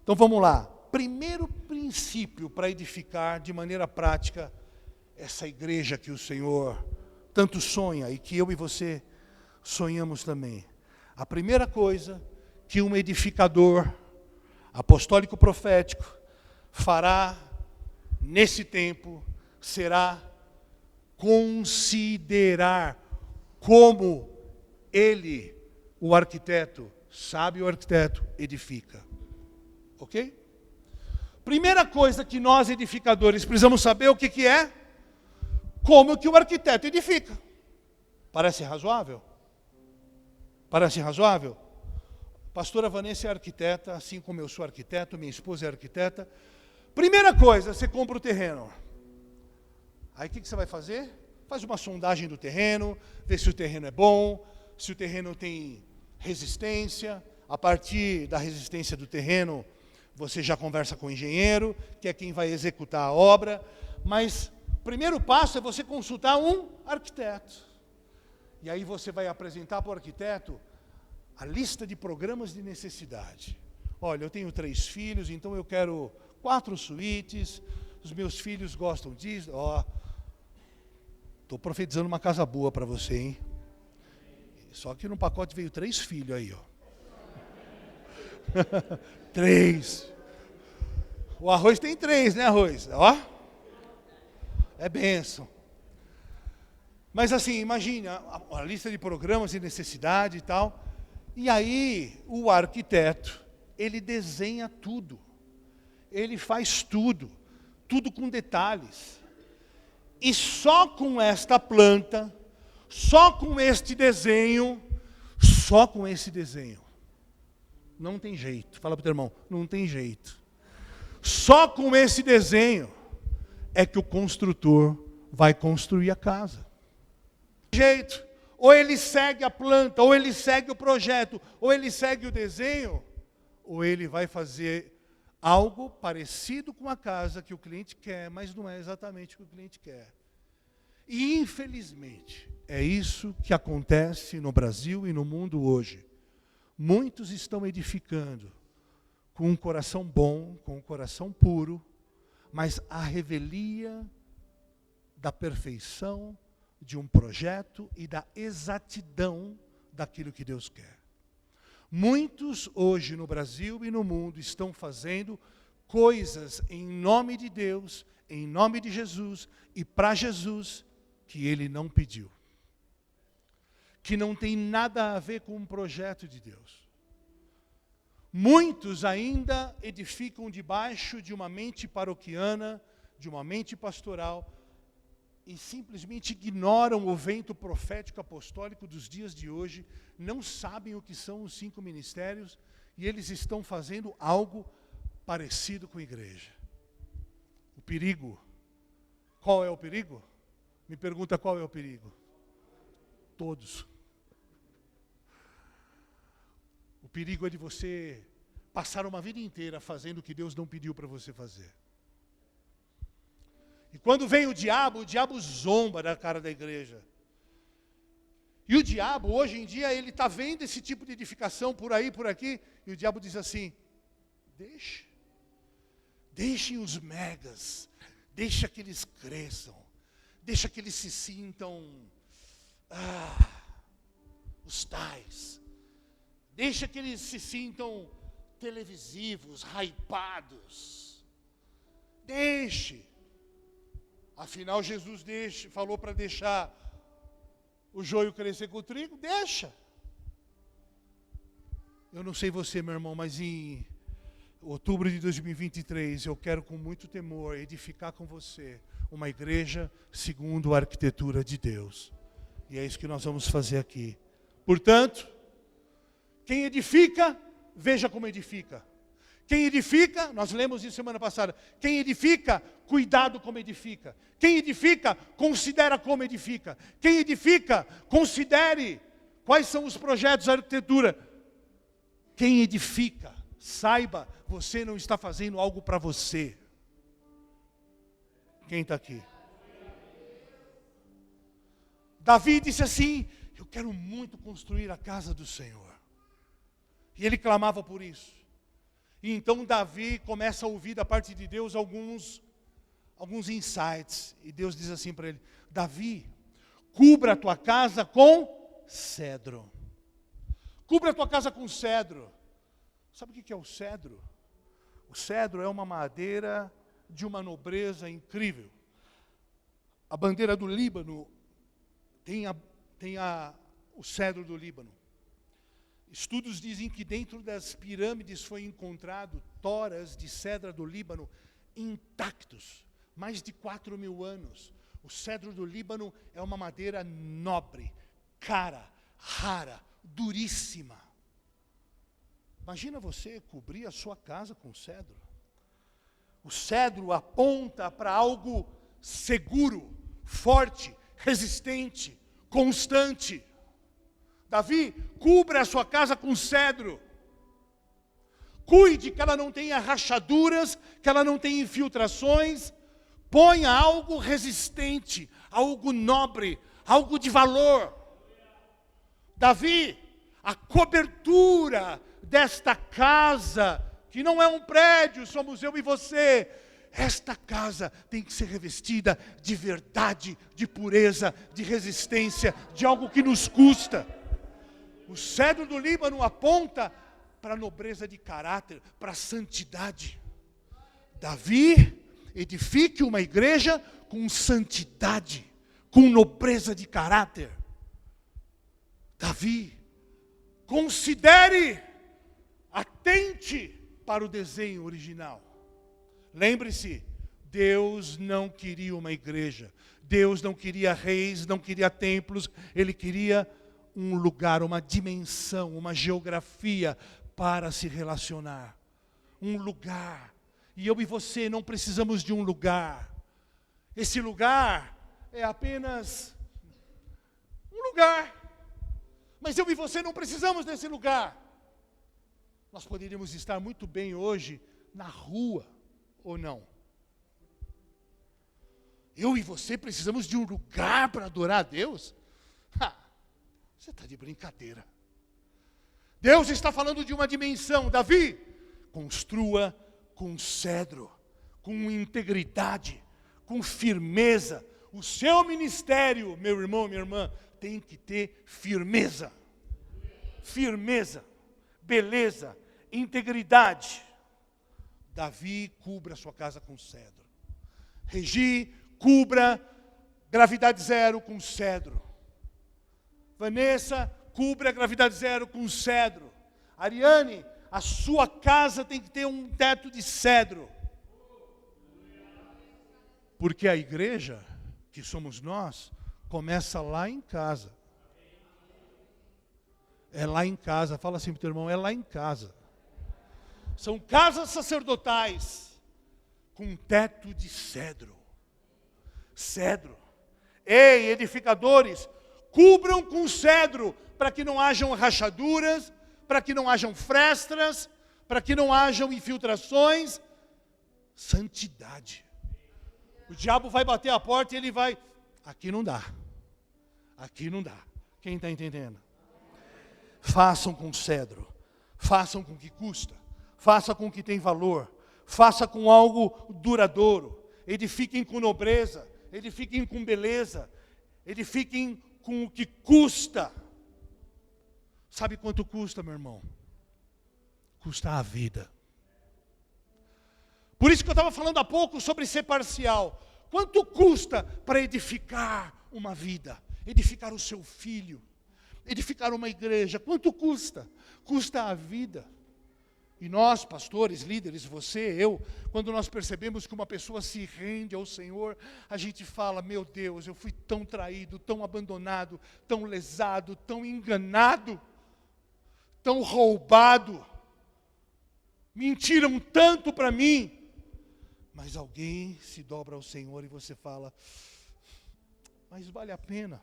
Então vamos lá. Primeiro princípio para edificar de maneira prática essa igreja que o Senhor tanto sonha e que eu e você sonhamos também. A primeira coisa que um edificador apostólico profético fará nesse tempo será considerar como ele, o arquiteto, sábio arquiteto, edifica. Ok? Primeira coisa que nós edificadores precisamos saber o que é, como que o arquiteto edifica. Parece razoável? Parece razoável? Pastora Vanessa é arquiteta, assim como eu sou arquiteto, minha esposa é arquiteta. Primeira coisa, você compra o terreno. Aí o que você vai fazer? Faz uma sondagem do terreno, vê se o terreno é bom, se o terreno tem resistência. A partir da resistência do terreno, você já conversa com o engenheiro, que é quem vai executar a obra. Mas o primeiro passo é você consultar um arquiteto. E aí você vai apresentar para o arquiteto a lista de programas de necessidade. Olha, eu tenho 3 filhos, então eu quero 4 suítes, os meus filhos gostam disso. Estou profetizando uma casa boa para você, hein? Só que no pacote veio 3 filhos aí, 3. O arroz tem 3, né, arroz? É bênção. Mas assim, imagine a lista de programas de necessidade e tal. E aí, o arquiteto, ele desenha tudo. Ele faz tudo com detalhes. E só com esta planta, só com este desenho, não tem jeito. Fala para o teu irmão, não tem jeito. Só com esse desenho é que o construtor vai construir a casa. Jeito. Ou ele segue a planta, ou ele segue o projeto, ou ele segue o desenho, ou ele vai fazer algo parecido com a casa que o cliente quer, mas não é exatamente o que o cliente quer. E infelizmente, é isso que acontece no Brasil e no mundo hoje. Muitos estão edificando com um coração bom, com um coração puro, mas a revelia da perfeição de um projeto e da exatidão daquilo que Deus quer. Muitos hoje no Brasil e no mundo estão fazendo coisas em nome de Deus, em nome de Jesus e para Jesus que Ele não pediu. Que não tem nada a ver com um projeto de Deus. Muitos ainda edificam debaixo de uma mente paroquiana, de uma mente pastoral, e simplesmente ignoram o vento profético apostólico dos dias de hoje, não sabem o que são os 5 ministérios, e eles estão fazendo algo parecido com a igreja. O perigo, qual é o perigo? Me pergunta qual é o perigo? Todos. O perigo é de você passar uma vida inteira fazendo o que Deus não pediu para você fazer. E quando vem o diabo zomba da cara da igreja. E o diabo, hoje em dia, ele está vendo esse tipo de edificação por aí, por aqui, e o diabo diz assim, deixem os megas, deixa que eles cresçam, deixa que eles se sintam os tais, deixa que eles se sintam televisivos, hypados, deixe. Afinal, Jesus falou para deixar o joio crescer com o trigo, deixa. Eu não sei você, meu irmão, mas em outubro de 2023, eu quero com muito temor edificar com você uma igreja segundo a arquitetura de Deus. E é isso que nós vamos fazer aqui. Portanto, quem edifica, veja como edifica. Quem edifica, nós lemos isso semana passada, quem edifica, cuidado como edifica. Quem edifica, considera como edifica. Quem edifica, considere quais são os projetos da arquitetura. Quem edifica, saiba, você não está fazendo algo para você. Quem está aqui? Davi disse assim, eu quero muito construir a casa do Senhor. E ele clamava por isso. E então Davi começa a ouvir da parte de Deus alguns insights. E Deus diz assim para ele: Davi, cubra a tua casa com cedro. Cubra a tua casa com cedro. Sabe o que é o cedro? O cedro é uma madeira de uma nobreza incrível. A bandeira do Líbano tem o cedro do Líbano. Estudos dizem que dentro das pirâmides foi encontrado toras de cedro do Líbano intactos, mais de 4.000 anos. O cedro do Líbano é uma madeira nobre, cara, rara, duríssima. Imagina você cobrir a sua casa com cedro. O cedro aponta para algo seguro, forte, resistente, constante. Davi, cubra a sua casa com cedro. Cuide que ela não tenha rachaduras, que ela não tenha infiltrações. Ponha algo resistente, algo nobre, algo de valor. Davi, a cobertura desta casa, que não é um prédio, somos eu e você. Esta casa tem que ser revestida de verdade, de pureza, de resistência, de algo que nos custa. O cedro do Líbano aponta para a nobreza de caráter, para a santidade. Davi, edifique uma igreja com santidade, com nobreza de caráter. Davi, considere, atente para o desenho original. Lembre-se, Deus não queria uma igreja, Deus não queria reis, não queria templos, Ele queria um lugar, uma dimensão, uma geografia para se relacionar. Um lugar. E eu e você não precisamos de um lugar. Esse lugar é apenas um lugar. Mas eu e você não precisamos desse lugar. Nós poderíamos estar muito bem hoje na rua, ou não? Eu e você precisamos de um lugar para adorar a Deus? Você está de brincadeira. Deus está falando de uma dimensão. Davi, construa com cedro, com integridade, com firmeza. O seu ministério, meu irmão, minha irmã, tem que ter firmeza. Firmeza, beleza, integridade. Davi, cubra a sua casa com cedro. Regi, cubra gravidade zero com cedro. Vanessa, cubra a gravidade zero com cedro. Ariane, a sua casa tem que ter um teto de cedro. Porque a igreja, que somos nós, começa lá em casa. É lá em casa. Fala assim para o teu irmão, é lá em casa. São casas sacerdotais com teto de cedro. Cedro. Ei, edificadores, cubram com cedro para que não hajam rachaduras, para que não hajam frestas, para que não hajam infiltrações. Santidade. O diabo vai bater a porta e ele vai... Aqui não dá. Aqui não dá. Quem está entendendo? Façam com cedro. Façam com que custa. Faça com que tem valor. Faça com algo duradouro. Edifiquem com nobreza. Edifiquem com beleza. Edifiquem com o que custa. Sabe quanto custa, meu irmão? Custa a vida. Por isso que eu estava falando há pouco sobre ser parcial. Quanto custa para edificar uma vida? Edificar o seu filho? Edificar uma igreja? Quanto custa? Custa a vida. E nós, pastores, líderes, você, eu, quando nós percebemos que uma pessoa se rende ao Senhor, a gente fala, meu Deus, eu fui tão traído, tão abandonado, tão lesado, tão enganado, tão roubado. Mentiram tanto para mim. Mas alguém se dobra ao Senhor e você fala, mas vale a pena.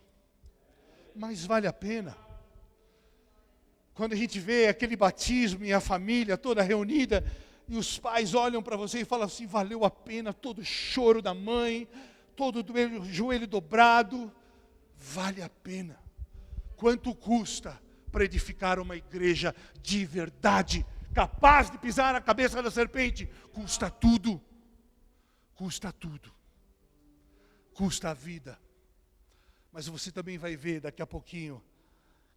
Mas vale a pena. Quando a gente vê aquele batismo e a família toda reunida, e os pais olham para você e falam assim, valeu a pena todo o choro da mãe, todo o joelho dobrado, vale a pena. Quanto custa para edificar uma igreja de verdade, capaz de pisar a cabeça da serpente. Custa tudo. Custa tudo. Custa a vida. Mas você também vai ver daqui a pouquinho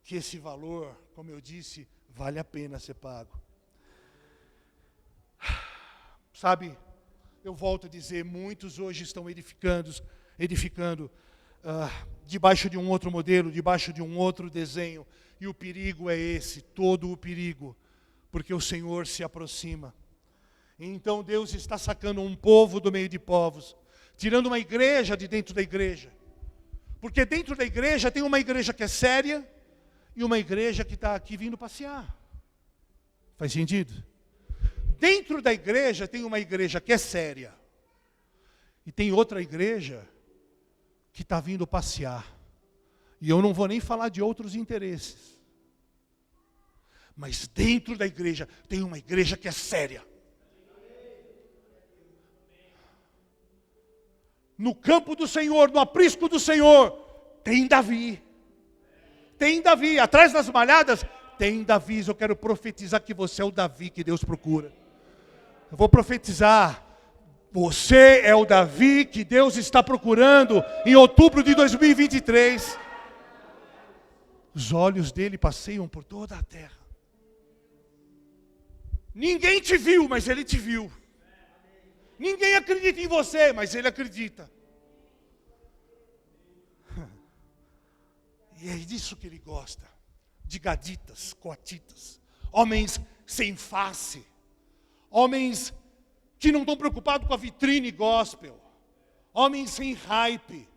que esse valor, como eu disse, vale a pena ser pago. Sabe, eu volto a dizer, muitos hoje estão edificando debaixo de um outro modelo, debaixo de um outro desenho. E o perigo é esse, todo o perigo, porque o Senhor se aproxima. Então Deus está sacando um povo do meio de povos, tirando uma igreja de dentro da igreja. Porque dentro da igreja tem uma igreja que é séria e uma igreja que está aqui vindo passear. Faz sentido? Dentro da igreja tem uma igreja que é séria. E tem outra igreja que está vindo passear. E eu não vou nem falar de outros interesses. Mas dentro da igreja tem uma igreja que é séria. No campo do Senhor, no aprisco do Senhor, tem Davi. Tem Davi. Atrás das malhadas, tem Davi. Eu quero profetizar que você é o Davi que Deus procura. Eu vou profetizar. Você é o Davi que Deus está procurando em outubro de 2023. Os olhos dele passeiam por toda a terra. Ninguém te viu, mas ele te viu. Ninguém acredita em você, mas ele acredita. E é disso que ele gosta. De gaditas, coatitas. Homens sem face. Homens que não estão preocupados com a vitrine gospel. Homens sem hype.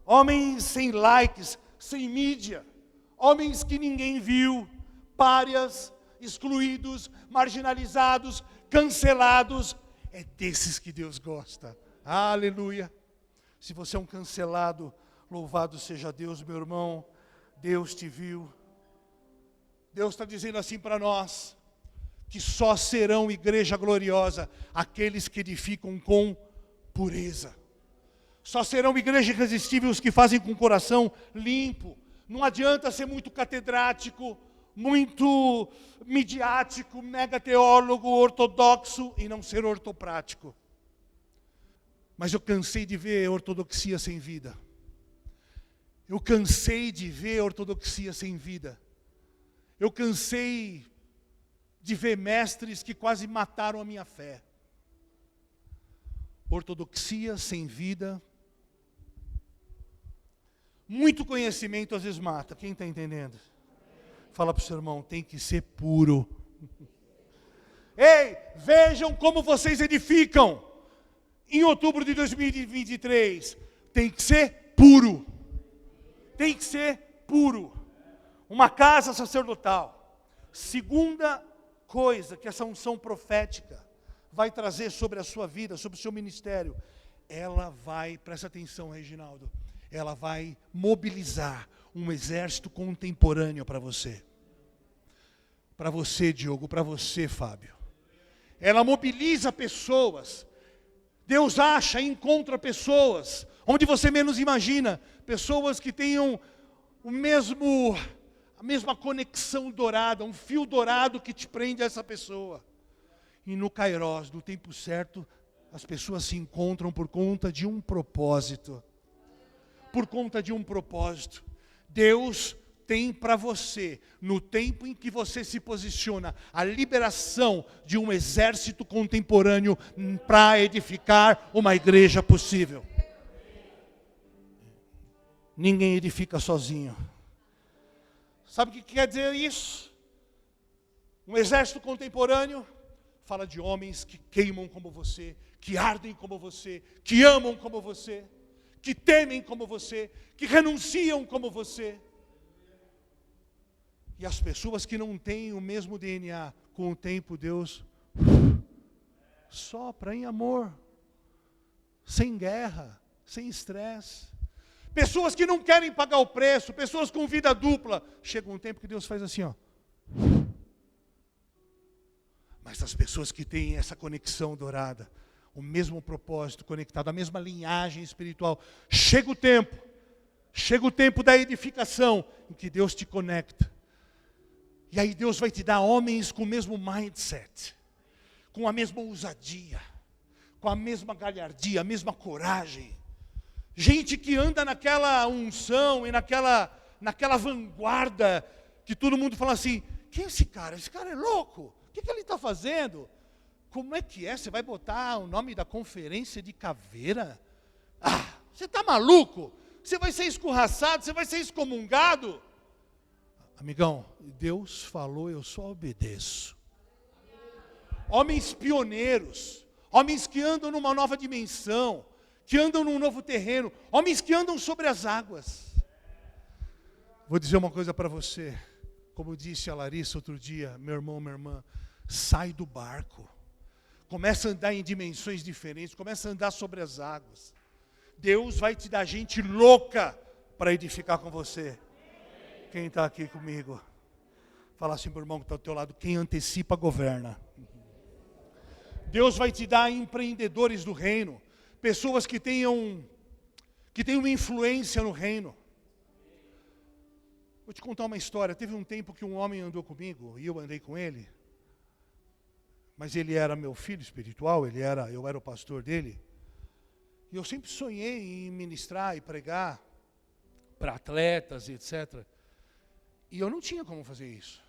Homens sem likes, sem mídia. Homens que ninguém viu. Párias, excluídos, marginalizados, cancelados. É desses que Deus gosta. Aleluia. Se você é um cancelado, louvado seja Deus, meu irmão. Deus te viu. Deus está dizendo assim para nós, que só serão igreja gloriosa aqueles que edificam com pureza. Só serão igreja irresistível os que fazem com o coração limpo. Não adianta ser muito catedrático, muito midiático, mega teólogo, ortodoxo e não ser ortoprático. Mas eu cansei de ver ortodoxia sem vida. Eu cansei de ver ortodoxia sem vida. Eu cansei de ver mestres que quase mataram a minha fé. Ortodoxia sem vida. Muito conhecimento às vezes mata. Quem está entendendo? Fala para o seu irmão, tem que ser puro. Ei, vejam como vocês edificam. Em outubro de 2023, tem que ser puro. Tem que ser puro. Uma casa sacerdotal. Segunda coisa que essa unção profética vai trazer sobre a sua vida, sobre o seu ministério, ela vai, presta atenção, Reginaldo, ela vai mobilizar um exército contemporâneo para você. Para você, Diogo, para você, Fábio. Ela mobiliza pessoas. Deus acha e encontra pessoas onde você menos imagina. Pessoas que tenham a mesma conexão dourada, um fio dourado que te prende a essa pessoa. E no Kairos, no tempo certo, as pessoas se encontram por conta de um propósito. Por conta de um propósito. Deus tem para você, no tempo em que você se posiciona, a liberação de um exército contemporâneo para edificar uma igreja possível. Ninguém edifica sozinho. Sabe o que quer dizer isso? Um exército contemporâneo fala de homens que queimam como você, que ardem como você, que amam como você, que temem como você, que renunciam como você. E as pessoas que não têm o mesmo DNA, com o tempo Deus sopra em amor, sem guerra, sem estresse. Pessoas que não querem pagar o preço, pessoas com vida dupla. Chega um tempo que Deus faz assim, ó. Mas as pessoas que têm essa conexão dourada, o mesmo propósito conectado, a mesma linhagem espiritual, chega o tempo da edificação em que Deus te conecta. E aí Deus vai te dar homens com o mesmo mindset, com a mesma ousadia, com a mesma galhardia, a mesma coragem. Gente que anda naquela unção e naquela vanguarda, que todo mundo fala assim, quem é esse cara? Esse cara é louco. O que ele está fazendo? Como é que é? Você vai botar o nome da conferência de caveira? Ah, você está maluco? Você vai ser escorraçado, você vai ser excomungado. Amigão, Deus falou, eu só obedeço. Homens pioneiros, homens que andam numa nova dimensão, que andam num novo terreno, homens que andam sobre as águas. Vou dizer uma coisa para você, como disse a Larissa outro dia, meu irmão, minha irmã, sai do barco, começa a andar em dimensões diferentes, começa a andar sobre as águas. Deus vai te dar gente louca para edificar com você. Quem está aqui comigo? Fala assim para o irmão que está ao teu lado, quem antecipa, governa. Deus vai te dar empreendedores do reino, pessoas que tenham uma influência no reino. Vou te contar uma história. Teve um tempo que um homem andou comigo, e eu andei com ele, mas ele era meu filho espiritual, eu era o pastor dele, e eu sempre sonhei em ministrar e pregar para atletas e etc. E eu não tinha como fazer isso.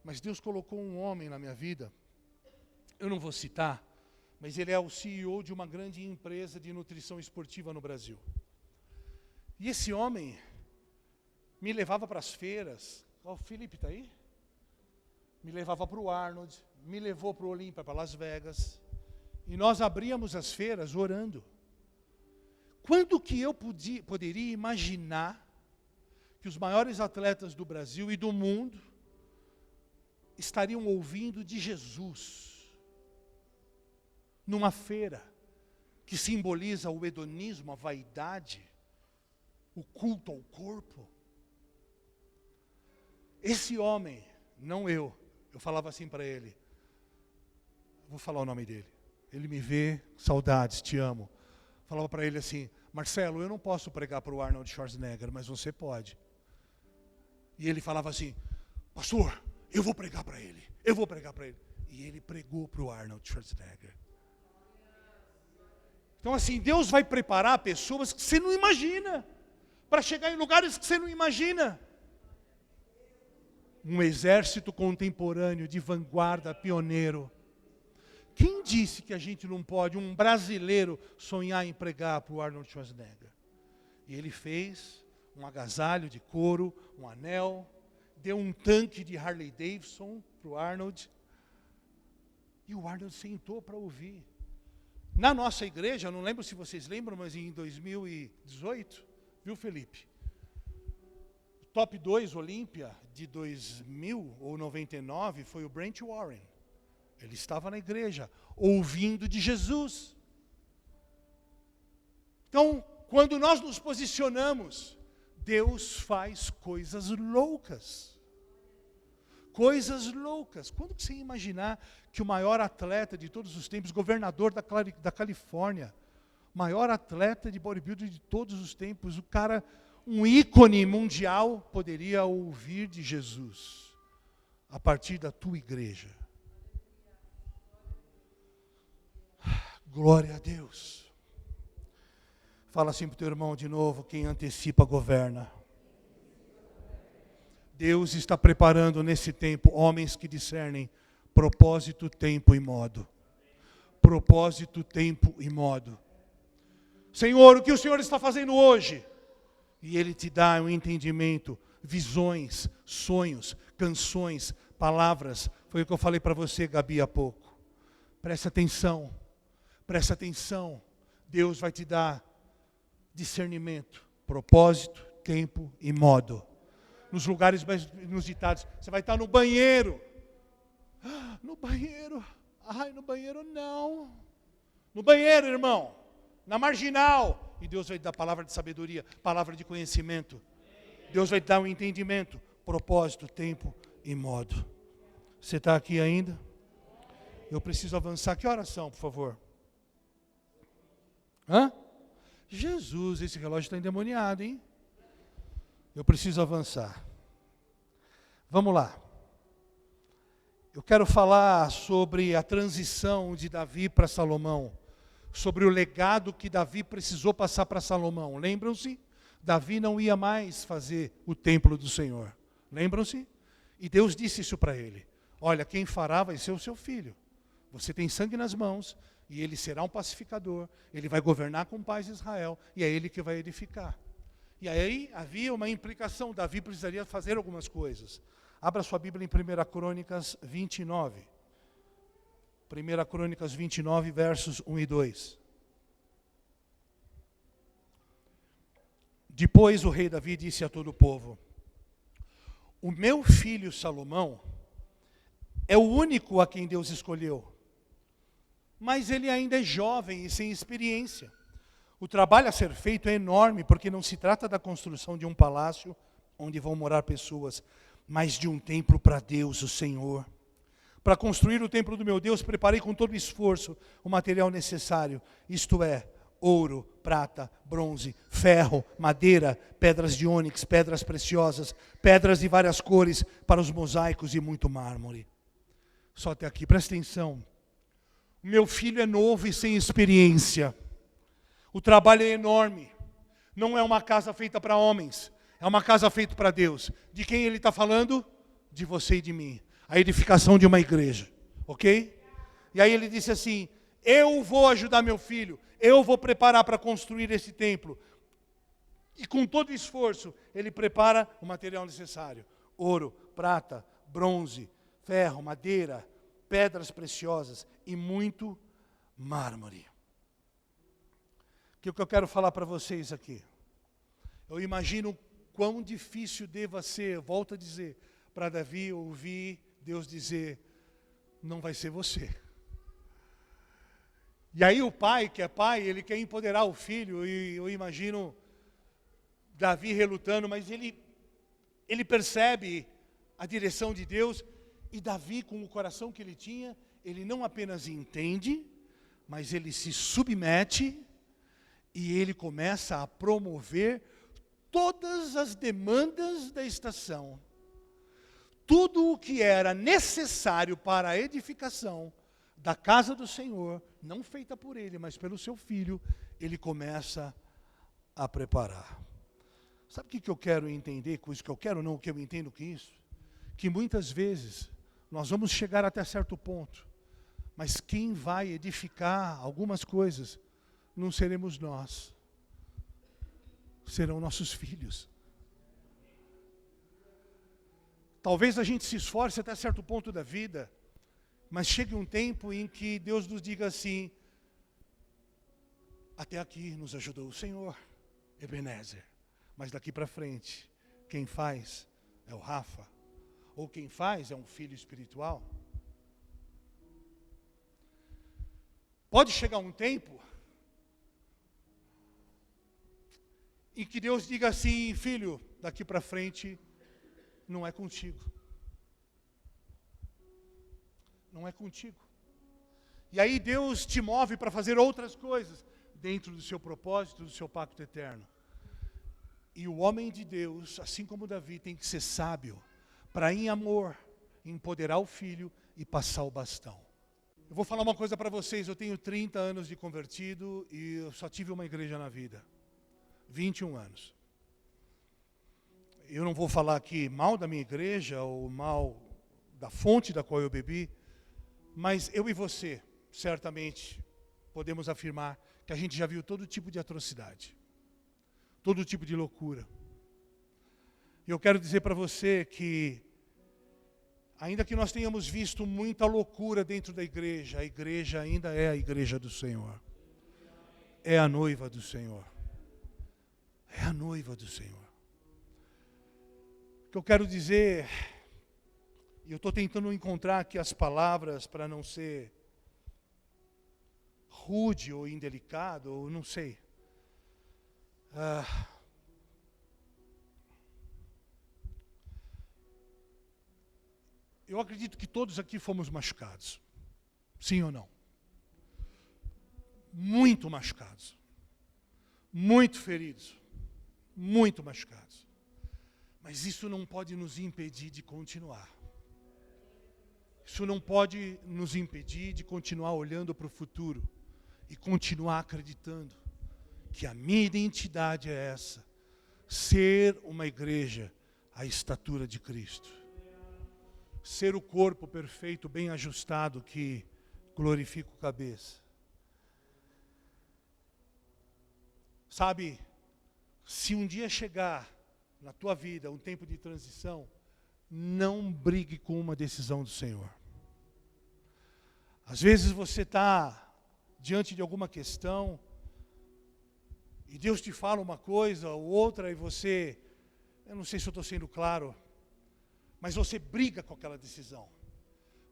Mas Deus colocou um homem na minha vida, eu não vou citar, mas ele é o CEO de uma grande empresa de nutrição esportiva no Brasil. E esse homem me levava para as feiras. O Felipe está aí? Me levava para o Arnold, me levou para o Olímpia, para Las Vegas. E nós abríamos as feiras orando. Quando que eu poderia imaginar que os maiores atletas do Brasil e do mundo estariam ouvindo de Jesus numa feira que simboliza o hedonismo, a vaidade, o culto ao corpo? Esse homem, não eu falava assim para ele, vou falar o nome dele, ele me vê, saudades, te amo. Falava para ele assim, Marcelo, eu não posso pregar para o Arnold Schwarzenegger, mas você pode. E ele falava assim, pastor, eu vou pregar para ele, eu vou pregar para ele. E ele pregou para o Arnold Schwarzenegger. Então assim, Deus vai preparar pessoas que você não imagina, para chegar em lugares que você não imagina. Um exército contemporâneo, de vanguarda, pioneiro. Quem disse que a gente não pode, um brasileiro, sonhar em pregar para o Arnold Schwarzenegger? E ele fez um agasalho de couro, um anel, deu um tanque de Harley Davidson para o Arnold. E o Arnold sentou para ouvir. Na nossa igreja, não lembro se vocês lembram, mas em 2018, viu, Felipe? O top 2 Olímpia de 2000 ou 99 foi o Brent Warren. Ele estava na igreja, ouvindo de Jesus. Então, quando nós nos posicionamos, Deus faz coisas loucas. Coisas loucas. Quando que você ia imaginar que o maior atleta de todos os tempos, governador da Califórnia, maior atleta de bodybuilding de todos os tempos, o cara, um ícone mundial, poderia ouvir de Jesus a partir da tua igreja? Glória a Deus. Fala assim para o teu irmão de novo, quem antecipa governa. Deus está preparando nesse tempo homens que discernem propósito, tempo e modo. Propósito, tempo e modo. Senhor, o que o Senhor está fazendo hoje? E Ele te dá um entendimento, visões, sonhos, canções, palavras. Foi o que eu falei para você, Gabi, há pouco. Presta atenção. Presta atenção, Deus vai te dar discernimento, propósito, tempo e modo. Nos lugares mais inusitados, você vai estar no banheiro. No banheiro, no banheiro não. No banheiro, irmão, na marginal. E Deus vai te dar palavra de sabedoria, palavra de conhecimento. Deus vai te dar um entendimento, propósito, tempo e modo. Você está aqui ainda? Eu preciso avançar. Que horas são, por favor? Jesus, esse relógio está endemoniado, hein? Eu preciso avançar. Vamos lá. Eu quero falar sobre a transição de Davi para Salomão, sobre o legado que Davi precisou passar para Salomão. Lembram-se? Davi não ia mais fazer o templo do Senhor. Lembram-se? E Deus disse isso para ele. Olha, quem fará vai ser o seu filho. Você tem sangue nas mãos, e ele será um pacificador. Ele vai governar com paz Israel, e é ele que vai edificar. E aí havia uma implicação. Davi precisaria fazer algumas coisas. Abra sua Bíblia em 1 Crônicas 29. 1 Crônicas 29, versos 1 e 2. Depois o rei Davi disse a todo o povo: o meu filho Salomão é o único a quem Deus escolheu, mas ele ainda é jovem e sem experiência. O trabalho a ser feito é enorme, porque não se trata da construção de um palácio onde vão morar pessoas, mas de um templo para Deus, o Senhor. Para construir o templo do meu Deus, preparei com todo esforço o material necessário, isto é, ouro, prata, bronze, ferro, madeira, pedras de ônix, pedras preciosas, pedras de várias cores para os mosaicos e muito mármore. Só até aqui, presta atenção. O meu filho é novo e sem experiência. O trabalho é enorme. Não é uma casa feita para homens, é uma casa feita para Deus. De quem ele está falando? De você e de mim. A edificação de uma igreja, ok? E aí ele disse assim: eu vou ajudar meu filho, eu vou preparar para construir esse templo. E com todo esforço, ele prepara o material necessário: ouro, prata, bronze, ferro, madeira, pedras preciosas e muito mármore. O que eu quero falar para vocês aqui? Eu imagino quão difícil deva ser, volto a dizer, para Davi ouvir Deus dizer: não vai ser você. E aí o pai, que é pai, ele quer empoderar o filho, e eu imagino Davi relutando, mas ele percebe a direção de Deus, e Davi, com o coração que ele tinha, ele não apenas entende, mas ele se submete, e ele começa a promover todas as demandas da estação. Tudo o que era necessário para a edificação da casa do Senhor, não feita por ele, mas pelo seu filho, ele começa a preparar. Sabe o que eu quero entender com isso? Que eu quero não, o que eu entendo com isso? Que muitas vezes nós vamos chegar até certo ponto, mas quem vai edificar algumas coisas não seremos nós, serão nossos filhos. Talvez a gente se esforce até certo ponto da vida, mas chegue um tempo em que Deus nos diga assim: até aqui nos ajudou o Senhor, Ebenezer, mas daqui para frente, quem faz é o Rafa, ou quem faz é um filho espiritual. Pode chegar um tempo em que Deus diga assim: filho, daqui para frente não é contigo. Não é contigo. E aí Deus te move para fazer outras coisas dentro do seu propósito, do seu pacto eterno. E o homem de Deus, assim como Davi, tem que ser sábio para, em amor, empoderar o filho e passar o bastão. Eu vou falar uma coisa para vocês: eu tenho 30 anos de convertido e eu só tive uma igreja na vida. 21 anos. Eu não vou falar aqui mal da minha igreja ou mal da fonte da qual eu bebi, mas eu e você, certamente, podemos afirmar que a gente já viu todo tipo de atrocidade, todo tipo de loucura. E eu quero dizer para você que, ainda que nós tenhamos visto muita loucura dentro da igreja, a igreja ainda é a igreja do Senhor. É a noiva do Senhor. É a noiva do Senhor. O que eu quero dizer, e eu estou tentando encontrar aqui as palavras para não ser rude ou indelicado, ou não sei. Eu acredito que todos aqui fomos machucados. Sim ou não? Muito machucados. Muito feridos. Muito machucados. Mas isso não pode nos impedir de continuar. Isso não pode nos impedir de continuar olhando para o futuro e continuar acreditando que a minha identidade é essa: ser uma igreja à estatura de Cristo. Ser o corpo perfeito, bem ajustado, que glorifica o cabeça. Sabe, se um dia chegar na tua vida um tempo de transição, não brigue com uma decisão do Senhor. Às vezes você está diante de alguma questão e Deus te fala uma coisa ou outra e você, eu não sei se eu estou sendo claro, mas você briga com aquela decisão.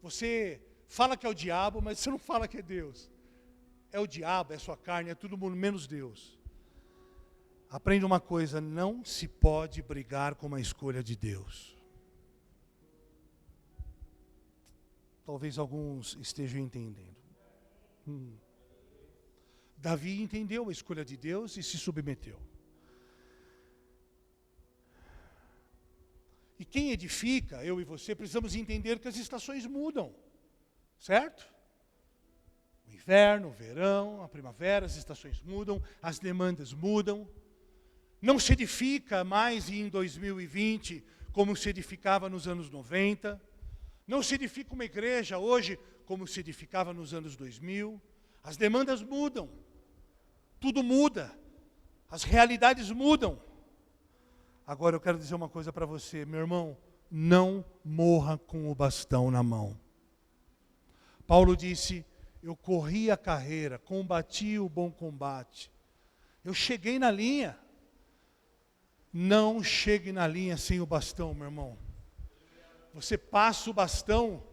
Você fala que é o diabo, mas você não fala que é Deus. É o diabo, é a sua carne, é todo mundo menos Deus. Aprenda uma coisa: não se pode brigar com uma escolha de Deus. Talvez alguns estejam entendendo. Davi entendeu a escolha de Deus e se submeteu. E quem edifica, eu e você, precisamos entender que as estações mudam. Certo? O inverno, o verão, a primavera, as estações mudam, as demandas mudam. Não se edifica mais em 2020 como se edificava nos anos 90. Não se edifica uma igreja hoje como se edificava nos anos 2000. As demandas mudam. Tudo muda. As realidades mudam. Agora eu quero dizer uma coisa para você, meu irmão: não morra com o bastão na mão. Paulo disse: eu corri a carreira, combati o bom combate. Eu cheguei na linha. Não chegue na linha sem o bastão, meu irmão. Você passa o bastão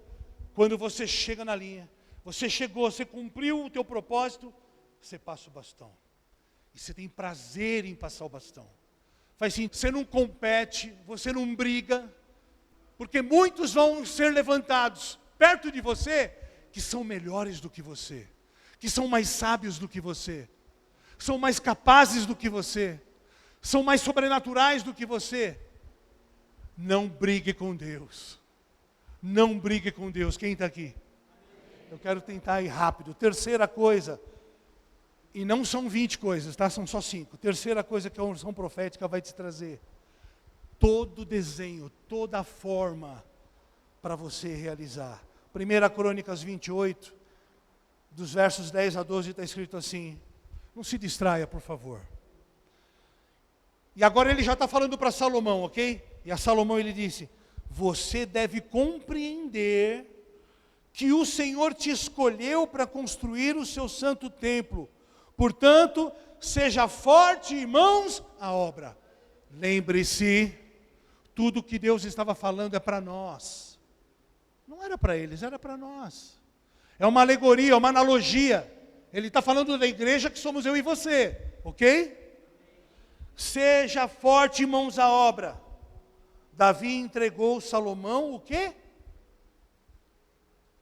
quando você chega na linha. Você chegou, você cumpriu o teu propósito, você passa o bastão. E você tem prazer em passar o bastão. Faz assim, você não compete, você não briga, porque muitos vão ser levantados perto de você que são melhores do que você, que são mais sábios do que você, são mais capazes do que você, são mais sobrenaturais do que você. Não brigue com Deus. Não brigue com Deus. Quem está aqui? Eu quero tentar ir rápido. Terceira coisa, e não são 20 coisas, tá? São só 5. Terceira coisa que a unção profética vai te trazer: todo desenho, toda forma para você realizar. 1 Crônicas 28, dos versos 10 a 12, está escrito assim. Não se distraia, por favor. E agora ele já está falando para Salomão, ok? E a Salomão ele disse: você deve compreender que o Senhor te escolheu para construir o seu santo templo. Portanto, seja forte e mãos à obra. Lembre-se, tudo que Deus estava falando é para nós. Não era para eles, era para nós. É uma alegoria, uma analogia. Ele está falando da igreja que somos eu e você, ok? Seja forte e mãos à obra. Davi entregou Salomão o quê?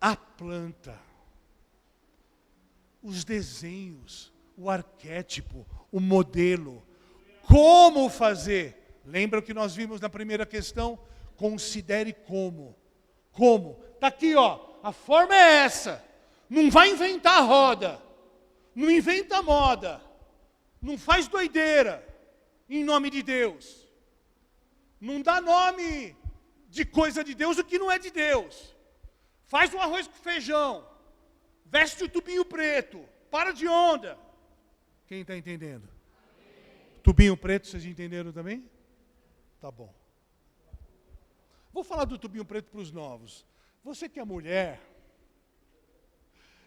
A planta. Os desenhos, o arquétipo, o modelo. Como fazer? Lembra o que nós vimos na primeira questão? Considere como. Como? Está aqui, ó. A forma é essa. Não vai inventar a roda. Não inventa moda. Não faz doideira. Em nome de Deus. Não dá nome de coisa de Deus o que não é de Deus. Faz um arroz com feijão. Veste o tubinho preto. Para de onda. Quem está entendendo? Tubinho preto, vocês entenderam também? Tá bom. Vou falar do tubinho preto para os novos. Você que é mulher,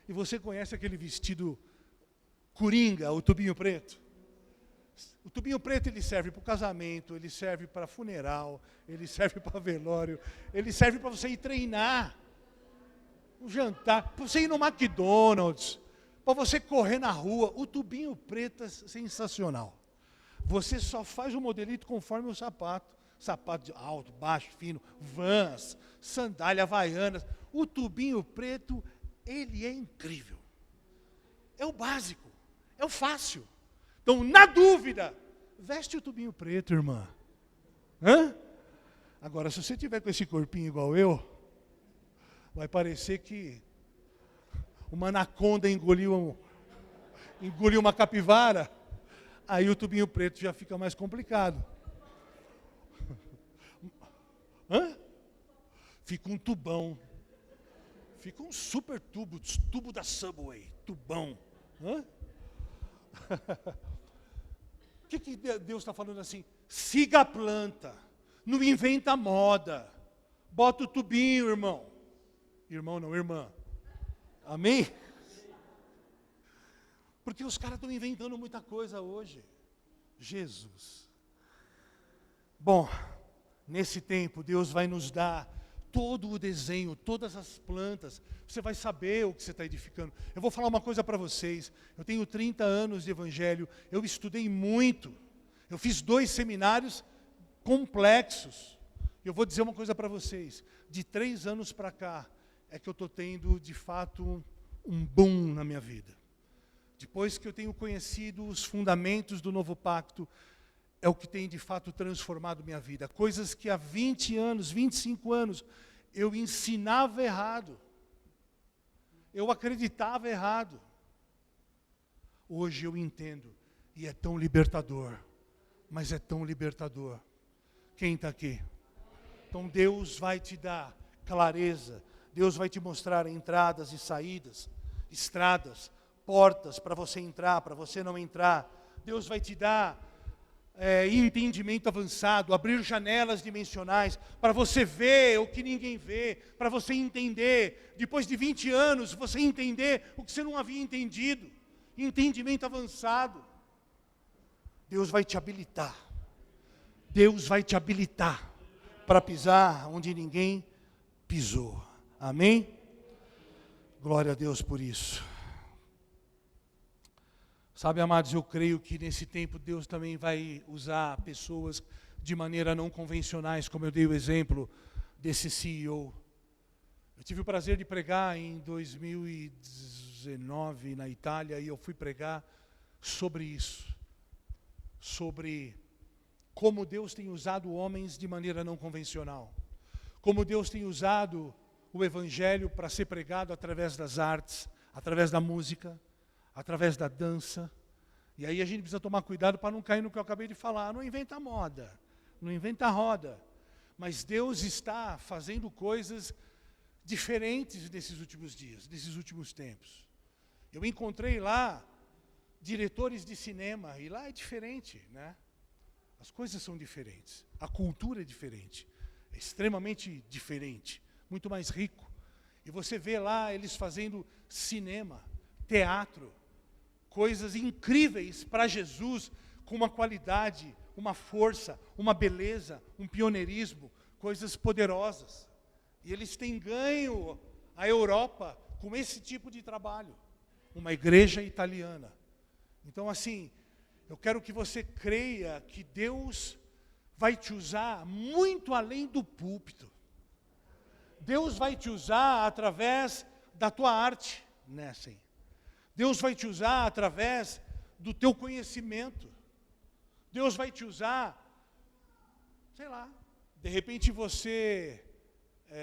e você conhece aquele vestido coringa, o tubinho preto? O tubinho preto ele serve para o casamento, ele serve para funeral, ele serve para velório, ele serve para você ir treinar, um jantar, para você ir no McDonald's, para você correr na rua. O tubinho preto é sensacional. Você só faz o modelito conforme o sapato. Sapato alto, baixo, fino, Vans, sandália, havaianas. O tubinho preto, ele é incrível. É o básico, é o fácil. Então, na dúvida, veste o tubinho preto, irmã. Hã? Agora, se você tiver com esse corpinho igual eu, Vai parecer que uma anaconda engoliu uma capivara. Aí o tubinho preto já fica mais complicado. Hã? Fica um tubão. Fica um super tubo da Subway, tubão. Hã? O que Deus está falando assim? Siga a planta, não inventa moda. Bota o tubinho, irmão. Irmão não, irmã. Amém? Porque os caras estão inventando muita coisa hoje. Jesus. Bom, nesse tempo Deus vai nos dar todo o desenho, todas as plantas. Você vai saber o que você está edificando. Eu vou falar uma coisa para vocês. Eu tenho 30 anos de evangelho. Eu estudei muito. Eu fiz 2 seminários complexos. Eu vou dizer uma coisa para vocês. De 3 anos para cá, é que eu estou tendo, de fato, um boom na minha vida. Depois que eu tenho conhecido os fundamentos do novo pacto, é o que tem, de fato, transformado minha vida. Coisas que há 20 anos, 25 anos, eu ensinava errado. Eu acreditava errado. Hoje eu entendo. E é tão libertador. Mas é tão libertador. Quem está aqui? Então Deus vai te dar clareza. Deus vai te mostrar entradas e saídas, estradas, portas para você entrar, para você não entrar. Deus vai te dar entendimento avançado, abrir janelas dimensionais, para você ver o que ninguém vê, para você entender, depois de 20 anos, você entender o que você não havia entendido. Entendimento avançado. Deus vai te habilitar. Deus vai te habilitar para pisar onde ninguém pisou. Amém? Glória a Deus por isso. Sabe, amados, eu creio que nesse tempo Deus também vai usar pessoas de maneira não convencionais, como eu dei o exemplo desse CEO. Eu tive o prazer de pregar em 2019 na Itália, e eu fui pregar sobre isso. Sobre como Deus tem usado homens de maneira não convencional. Como Deus tem usado o Evangelho para ser pregado através das artes, através da música, através da dança. E aí a gente precisa tomar cuidado para não cair no que eu acabei de falar. Não inventa moda, não inventa roda. Mas Deus está fazendo coisas diferentes desses últimos dias, desses últimos tempos. Eu encontrei lá diretores de cinema, e lá é diferente, né? As coisas são diferentes, a cultura é diferente, é extremamente diferente, muito mais rico. E você vê lá eles fazendo cinema, teatro, coisas incríveis para Jesus, com uma qualidade, uma força, uma beleza, um pioneirismo, coisas poderosas. E eles têm ganho a Europa com esse tipo de trabalho. Uma igreja italiana. Então, assim, eu quero que você creia que Deus vai te usar muito além do púlpito. Deus vai te usar através da tua arte, né, assim. Deus vai te usar através do teu conhecimento. Deus vai te usar, sei lá, de repente você,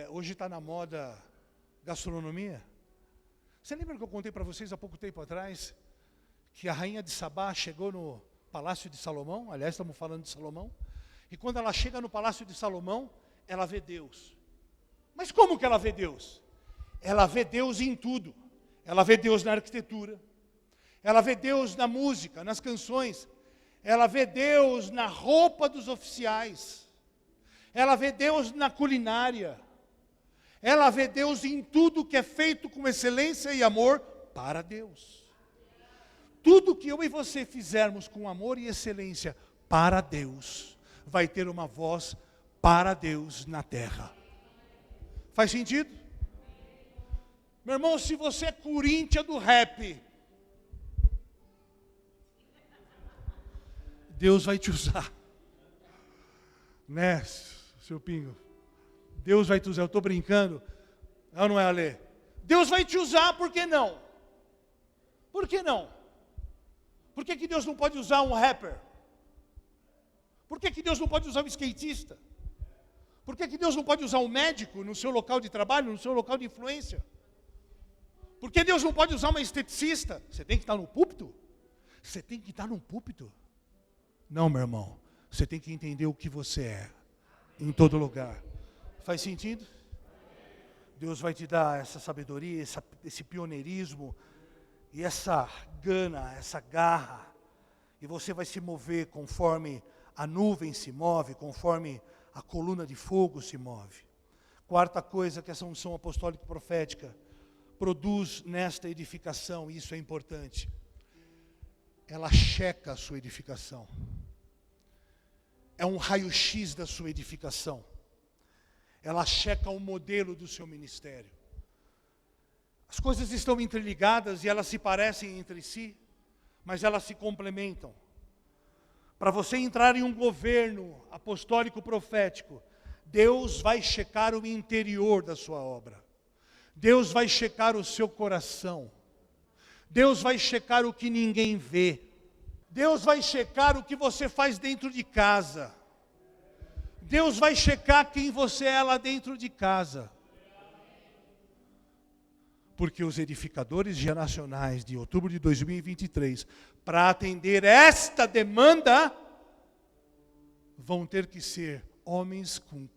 hoje está na moda gastronomia. Você lembra que eu contei para vocês há pouco tempo atrás, que a rainha de Sabá chegou no Palácio de Salomão? Aliás, estamos falando de Salomão. E quando ela chega no Palácio de Salomão, ela vê Deus. Mas como que ela vê Deus? Ela vê Deus em tudo. Ela vê Deus na arquitetura. Ela vê Deus na música, nas canções. Ela vê Deus na roupa dos oficiais. Ela vê Deus na culinária. Ela vê Deus em tudo que é feito com excelência e amor para Deus. Tudo que eu e você fizermos com amor e excelência para Deus, vai ter uma voz para Deus na terra. Faz sentido? Meu irmão, se você é Corinthians do rap, Deus vai te usar. Né, seu Pingo? Deus vai te usar. Eu estou brincando. Não, não é, Alê? Deus vai te usar, por que não? Por que não? Por que Deus não pode usar um rapper? Por que Deus não pode usar um skatista? Por que Deus não pode usar um médico no seu local de trabalho, no seu local de influência? Por que Deus não pode usar uma esteticista? Você tem que estar no púlpito? Você tem que estar no púlpito? Não, meu irmão. Você tem que entender o que você é, em todo lugar. Faz sentido? Deus vai te dar essa sabedoria, esse pioneirismo, e essa gana, essa garra. E você vai se mover conforme a nuvem se move, conforme a coluna de fogo se move. Quarta coisa que essa unção apostólica e profética produz nesta edificação, e isso é importante. Ela checa a sua edificação. É um raio-x da sua edificação. Ela checa o modelo do seu ministério. As coisas estão interligadas e elas se parecem entre si, mas elas se complementam. Para você entrar em um governo apostólico profético, Deus vai checar o interior da sua obra. Deus vai checar o seu coração. Deus vai checar o que ninguém vê. Deus vai checar o que você faz dentro de casa. Deus vai checar quem você é lá dentro de casa. Porque os edificadores geracionais de outubro de 2023, para atender esta demanda, vão ter que ser homens com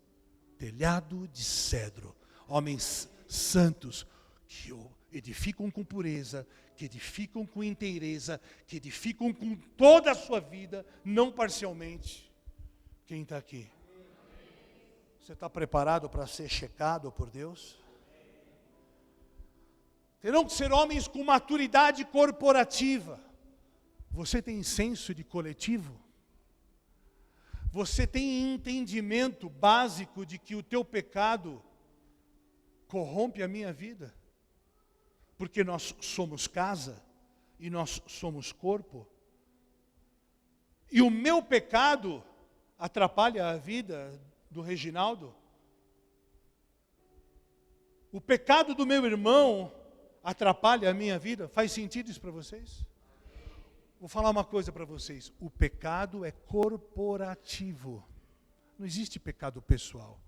telhado de cedro, homens santos, que edificam com pureza, que edificam com inteireza, que edificam com toda a sua vida, não parcialmente. Quem está aqui? Você está preparado para ser checado por Deus? Terão que ser homens com maturidade corporativa. Você tem senso de coletivo? Você tem entendimento básico de que o teu pecado corrompe a minha vida? Porque nós somos casa e nós somos corpo. E o meu pecado atrapalha a vida do Reginaldo? O pecado do meu irmão atrapalha a minha vida? Faz sentido isso para vocês? Vou falar uma coisa para vocês. O pecado é corporativo. Não existe pecado pessoal,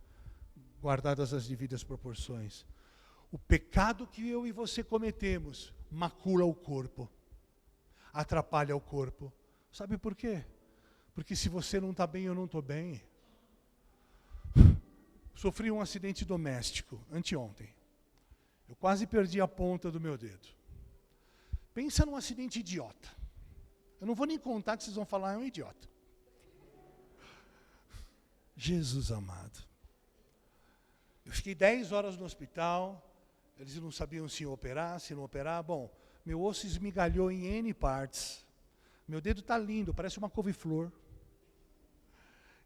guardadas as devidas proporções. O pecado que eu e você cometemos macula o corpo, atrapalha o corpo. Sabe por quê? Porque se você não está bem, eu não estou bem. Sofri um acidente doméstico anteontem. Eu quase perdi a ponta do meu dedo. Pensa num acidente idiota. Eu não vou nem contar que vocês vão falar, é um idiota. Jesus amado. Eu fiquei 10 horas no hospital, eles não sabiam se iam operar, se não operar. Bom, meu osso esmigalhou em N partes. Meu dedo está lindo, parece uma couve-flor.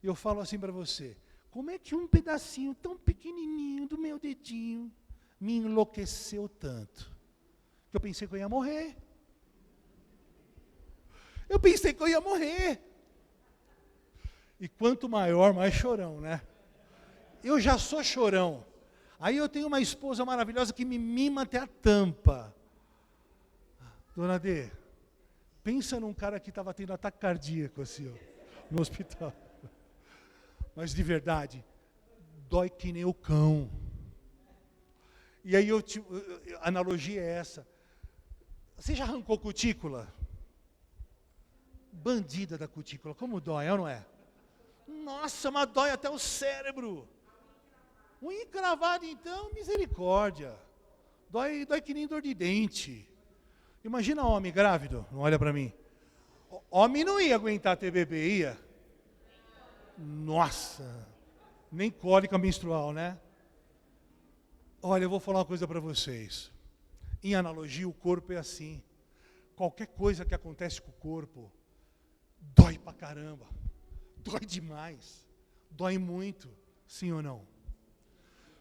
E eu falo assim para você, como é que um pedacinho tão pequenininho do meu dedinho me enlouqueceu tanto? Que eu pensei que eu ia morrer. Eu pensei que eu ia morrer. E quanto maior, mais chorão, né? Eu já sou chorão. Aí eu tenho uma esposa maravilhosa que me mima até a tampa. Dona D, pensa num cara que estava tendo ataque cardíaco assim, ó, no hospital. Mas de verdade, dói que nem o cão. E aí a analogia é essa. Você já arrancou cutícula? Bandida da cutícula, como dói, é ou não é? Nossa, mas dói até o cérebro. Unha encravada, então, misericórdia. Dói que nem dor de dente. Imagina homem grávido, não olha para mim. Homem não ia aguentar ter bebê, ia? Nossa, nem cólica menstrual, né? Olha, eu vou falar uma coisa para vocês. Em analogia, o corpo é assim. Qualquer coisa que acontece com o corpo, dói pra caramba. Dói demais. Dói muito, sim ou não?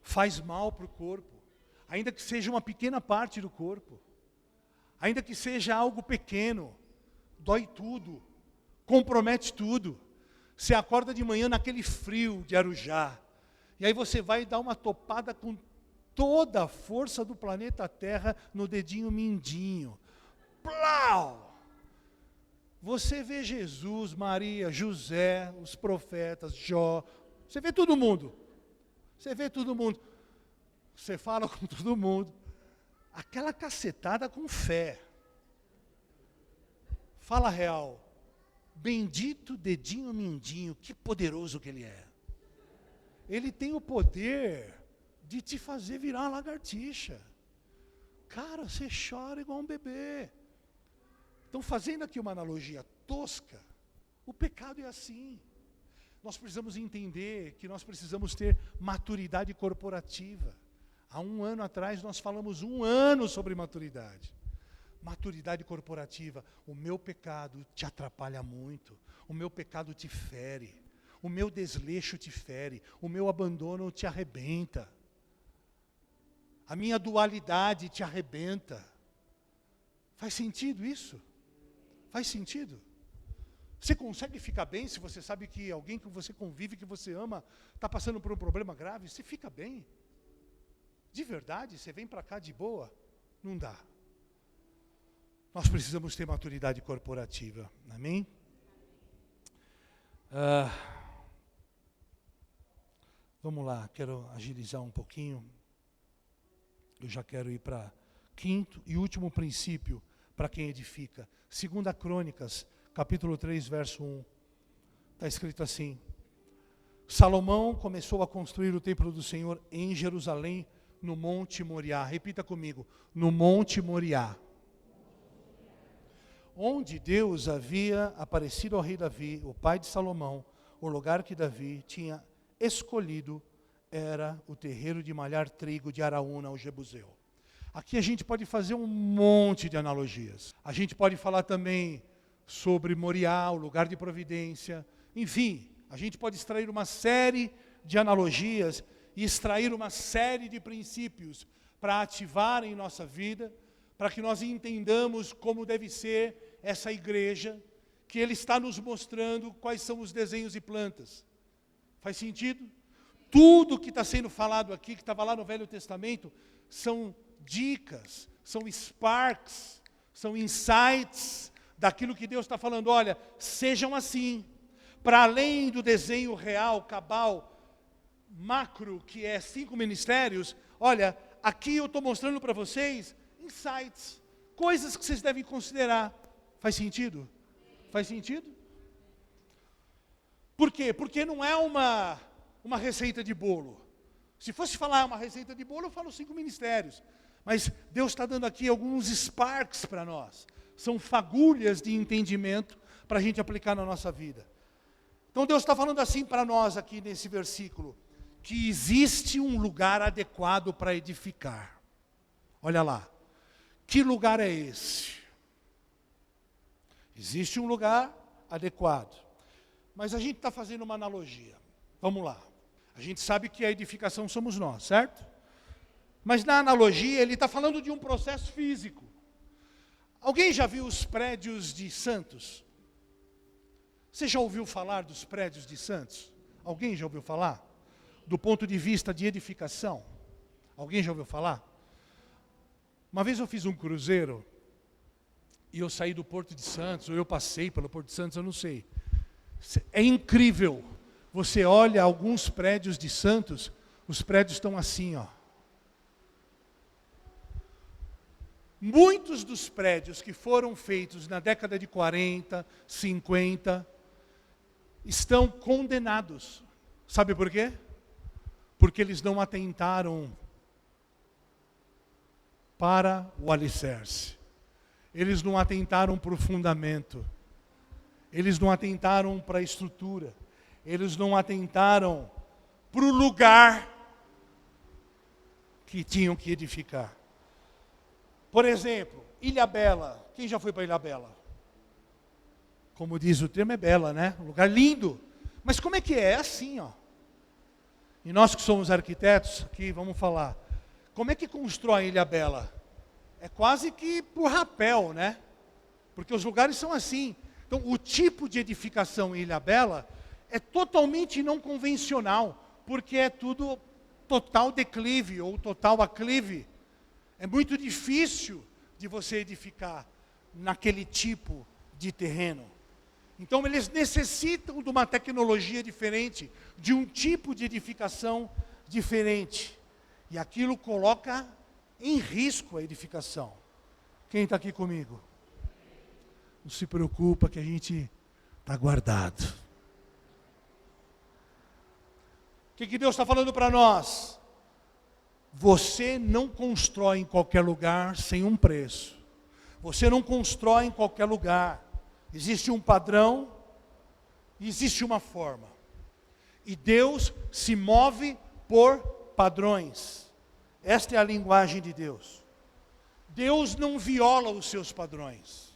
Faz mal para o corpo. Ainda que seja uma pequena parte do corpo. Ainda que seja algo pequeno. Dói tudo. Compromete tudo. Você acorda de manhã naquele frio de Arujá. E aí você vai dar uma topada com toda a força do planeta Terra no dedinho mindinho. Plau! Você vê Jesus, Maria, José, os profetas, Jó. Você vê todo mundo. Você vê todo mundo, você fala com todo mundo, aquela cacetada com fé. Fala real, bendito dedinho mindinho, que poderoso que ele é. Ele tem o poder de te fazer virar uma lagartixa. Cara, você chora igual um bebê. Então, fazendo aqui uma analogia tosca, o pecado é assim. Nós precisamos entender que nós precisamos ter maturidade corporativa. Há 1 ano atrás, nós falamos 1 ano sobre maturidade. Maturidade corporativa. O meu pecado te atrapalha muito. O meu pecado te fere. O meu desleixo te fere. O meu abandono te arrebenta. A minha dualidade te arrebenta. Faz sentido isso? Faz sentido? Você consegue ficar bem se você sabe que alguém que você convive, que você ama, está passando por um problema grave? Você fica bem? De verdade? Você vem para cá de boa? Não dá. Nós precisamos ter maturidade corporativa. Amém? Vamos lá, quero agilizar um pouquinho. Eu já quero ir para 5º e último princípio para quem edifica. 2 Crônicas, capítulo 3, verso 1. Está escrito assim: Salomão começou a construir o templo do Senhor em Jerusalém, no Monte Moriá. Repita comigo, no Monte Moriá. Onde Deus havia aparecido ao rei Davi, o pai de Salomão, o lugar que Davi tinha escolhido era o terreiro de malhar trigo de Araúna, o Jebuseu. Aqui a gente pode fazer um monte de analogias. A gente pode falar também sobre Moriá, o lugar de providência. Enfim, a gente pode extrair uma série de analogias e extrair uma série de princípios para ativar em nossa vida, para que nós entendamos como deve ser essa igreja, que Ele está nos mostrando quais são os desenhos e plantas. Faz sentido? Tudo que está sendo falado aqui, que estava lá no Velho Testamento, são dicas, são sparks, são insights daquilo que Deus está falando. Olha, sejam assim, para além do desenho real, cabal, macro, que é 5 ministérios, olha, aqui eu estou mostrando para vocês insights, coisas que vocês devem considerar. Faz sentido? Faz sentido? Por quê? Porque não é uma receita de bolo. Se fosse falar uma receita de bolo, eu falo 5 ministérios. Mas Deus está dando aqui alguns sparks para nós. São fagulhas de entendimento para a gente aplicar na nossa vida. Então Deus está falando assim para nós aqui nesse versículo, que existe um lugar adequado para edificar. Olha lá. Que lugar é esse? Existe um lugar adequado. Mas a gente está fazendo uma analogia. Vamos lá. A gente sabe que a edificação somos nós, certo? Mas na analogia ele está falando de um processo físico. Alguém já viu os prédios de Santos? Você já ouviu falar dos prédios de Santos? Alguém já ouviu falar? Do ponto de vista de edificação? Alguém já ouviu falar? Uma vez eu fiz um cruzeiro e eu saí do Porto de Santos, ou eu passei pelo Porto de Santos, eu não sei. É incrível. Você olha alguns prédios de Santos, os prédios estão assim, ó. Muitos dos prédios que foram feitos na década de 40, 50, estão condenados. Sabe por quê? Porque eles não atentaram para o alicerce. Eles não atentaram para o fundamento. Eles não atentaram para a estrutura. Eles não atentaram para o lugar que tinham que edificar. Por exemplo, Ilhabela. Quem já foi para Ilhabela? Como diz o termo, é bela, né? Um lugar lindo. Mas como é que é? É assim, ó. E nós que somos arquitetos, aqui vamos falar. Como é que constrói Ilhabela? É quase que por rapel, né? Porque os lugares são assim. Então, o tipo de edificação em Ilhabela é totalmente não convencional, porque é tudo total declive ou total aclive. É muito difícil de você edificar naquele tipo de terreno. Então, eles necessitam de uma tecnologia diferente, de um tipo de edificação diferente. E aquilo coloca em risco a edificação. Quem está aqui comigo? Não se preocupa que a gente está guardado. O que Deus está falando para nós? Você não constrói em qualquer lugar sem um preço. Você não constrói em qualquer lugar. Existe um padrão, existe uma forma. E Deus se move por padrões. Esta é a linguagem de Deus. Deus não viola os seus padrões.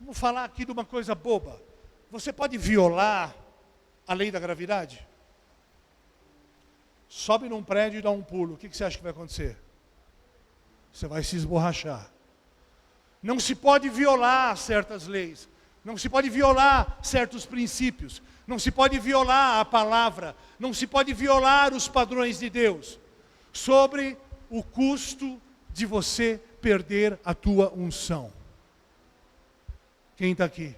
Vamos falar aqui de uma coisa boba. Você pode violar a lei da gravidade? Sobe num prédio e dá um pulo. O que você acha que vai acontecer? Você vai se esborrachar. Não se pode violar certas leis. Não se pode violar certos princípios. Não se pode violar a palavra. Não se pode violar os padrões de Deus. Sobre o custo de você perder a tua unção. Quem está aqui?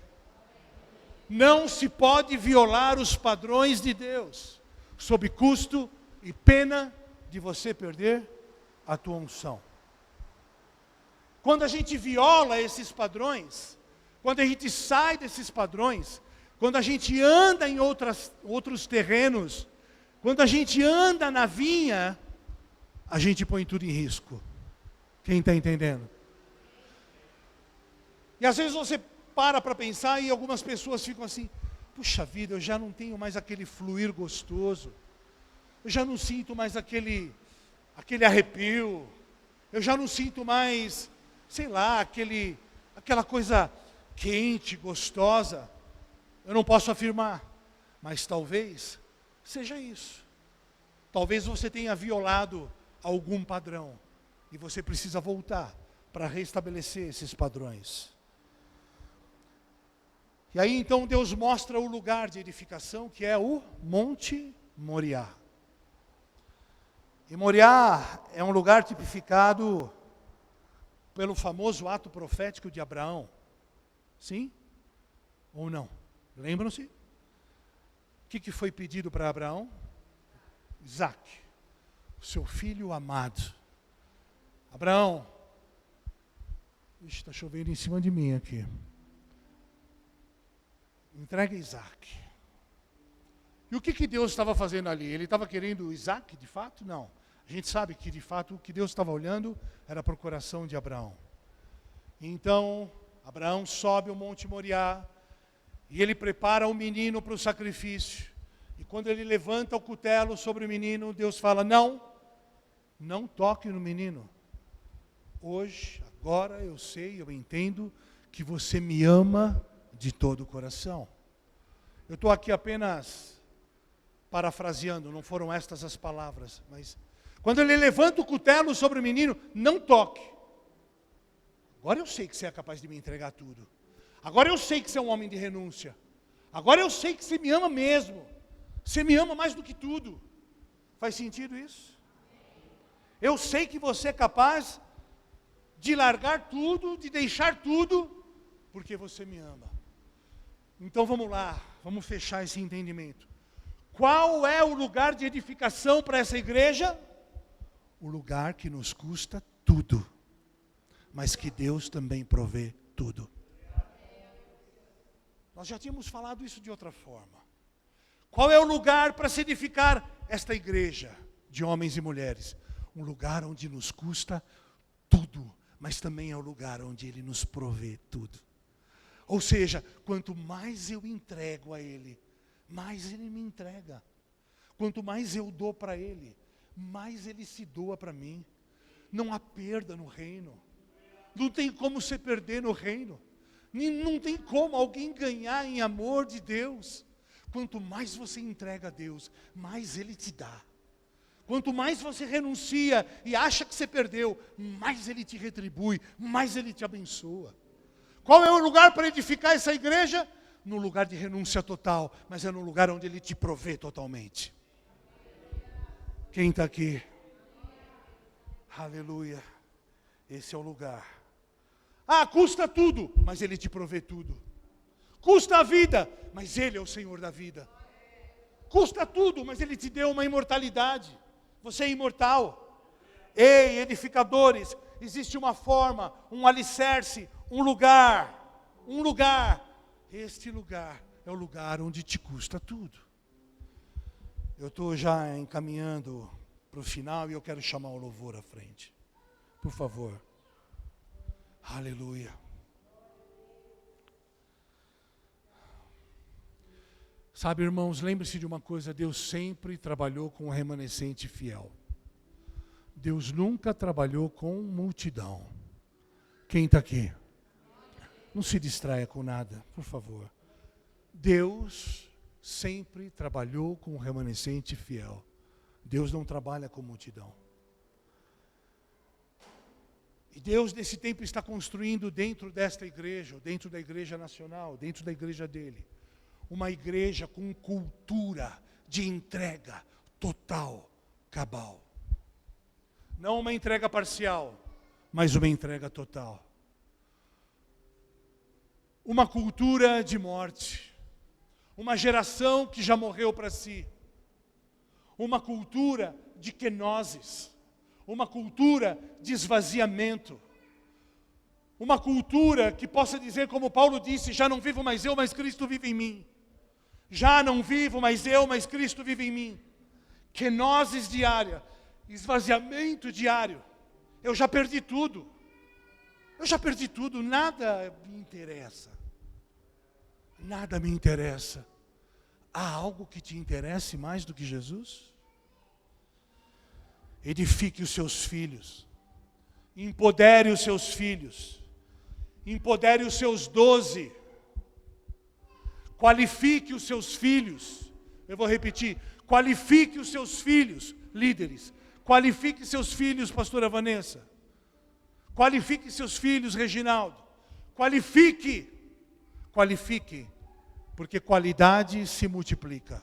Não se pode violar os padrões de Deus. Sob custo e pena de você perder a tua unção. Quando a gente viola esses padrões, quando a gente sai desses padrões, quando a gente anda em outros terrenos, quando a gente anda na vinha, a gente põe tudo em risco. Quem está entendendo? E às vezes você para pensar e algumas pessoas ficam assim, puxa vida, eu já não tenho mais aquele fluir gostoso, eu já não sinto mais aquele arrepio, eu já não sinto mais, sei lá, aquela coisa quente, gostosa. Eu não posso afirmar, mas talvez seja isso. Talvez você tenha violado algum padrão e você precisa voltar para restabelecer esses padrões. E aí então Deus mostra o lugar de edificação, que é o Monte Moriá. E Moriá é um lugar tipificado pelo famoso ato profético de Abraão. Sim? Ou não? Lembram-se? O que foi pedido para Abraão? Isaac, seu filho amado. Abraão, está chovendo em cima de mim aqui. Entrega Isaac. E o que Deus estava fazendo ali? Ele estava querendo Isaac, de fato? Não. A gente sabe que, de fato, o que Deus estava olhando era para o coração de Abraão. Então, Abraão sobe o Monte Moriá e ele prepara o menino para o sacrifício. E quando ele levanta o cutelo sobre o menino, Deus fala, não toque no menino. Hoje, agora eu sei, eu entendo que você me ama de todo o coração. Eu estou aqui apenas parafraseando, não foram estas as palavras, mas quando ele levanta o cutelo sobre o menino, não toque. Agora eu sei que você é capaz de me entregar tudo. Agora eu sei que você é um homem de renúncia. Agora eu sei que você me ama mesmo. Você me ama mais do que tudo. Faz sentido isso? Eu sei que você é capaz de largar tudo, de deixar tudo, porque você me ama. Então vamos lá, vamos fechar esse entendimento. Qual é o lugar de edificação para essa igreja? O lugar que nos custa tudo, mas que Deus também provê tudo. Nós já tínhamos falado isso de outra forma. Qual é o lugar para se edificar esta igreja de homens e mulheres? Um lugar onde nos custa tudo, mas também é o lugar onde Ele nos provê tudo. Ou seja, quanto mais eu entrego a Ele, mais Ele me entrega. Quanto mais eu dou para Ele, mais Ele se doa para mim. Não há perda no reino. Não tem como você perder no reino. Não tem como alguém ganhar em amor de Deus. Quanto mais você entrega a Deus, mais Ele te dá. Quanto mais você renuncia e acha que você perdeu, mais Ele te retribui, mais Ele te abençoa. Qual é o lugar para edificar essa igreja? No lugar de renúncia total, mas é no lugar onde Ele te provê totalmente. Quem está aqui? Aleluia. Esse é o lugar. Custa tudo, mas Ele te provê tudo. Custa a vida, mas Ele é o Senhor da vida. Custa tudo, mas Ele te deu uma imortalidade. Você é imortal. Ei, edificadores, existe uma forma, um alicerce, um lugar. Este lugar é o lugar onde te custa tudo. Eu estou já encaminhando para o final e eu quero chamar o louvor à frente. Por favor. Aleluia. Sabe, irmãos, lembre-se de uma coisa, Deus sempre trabalhou com o remanescente fiel. Deus nunca trabalhou com multidão. Quem está aqui? Não se distraia com nada, por favor. Deus sempre trabalhou com o remanescente fiel. Deus não trabalha com multidão. E Deus, nesse tempo, está construindo dentro desta igreja, dentro da igreja nacional, dentro da igreja dele, uma igreja com cultura de entrega total, cabal. Não uma entrega parcial, mas uma entrega total. Uma cultura de morte. Uma geração que já morreu para si. Uma cultura de quenoses. Uma cultura de esvaziamento. Uma cultura que possa dizer, como Paulo disse, já não vivo mais eu, mas Cristo vive em mim. Já não vivo mais eu, mas Cristo vive em mim. Quenoses diária, esvaziamento diário. Eu já perdi tudo. Nada me interessa. Nada me interessa. Há algo que te interesse mais do que Jesus? Edifique os seus filhos. Empodere os seus filhos. Empodere os seus 12. Qualifique os seus filhos. Eu vou repetir. Qualifique os seus filhos, líderes. Qualifique seus filhos, pastora Vanessa. Qualifique seus filhos, Reginaldo. Qualifique, porque qualidade se multiplica.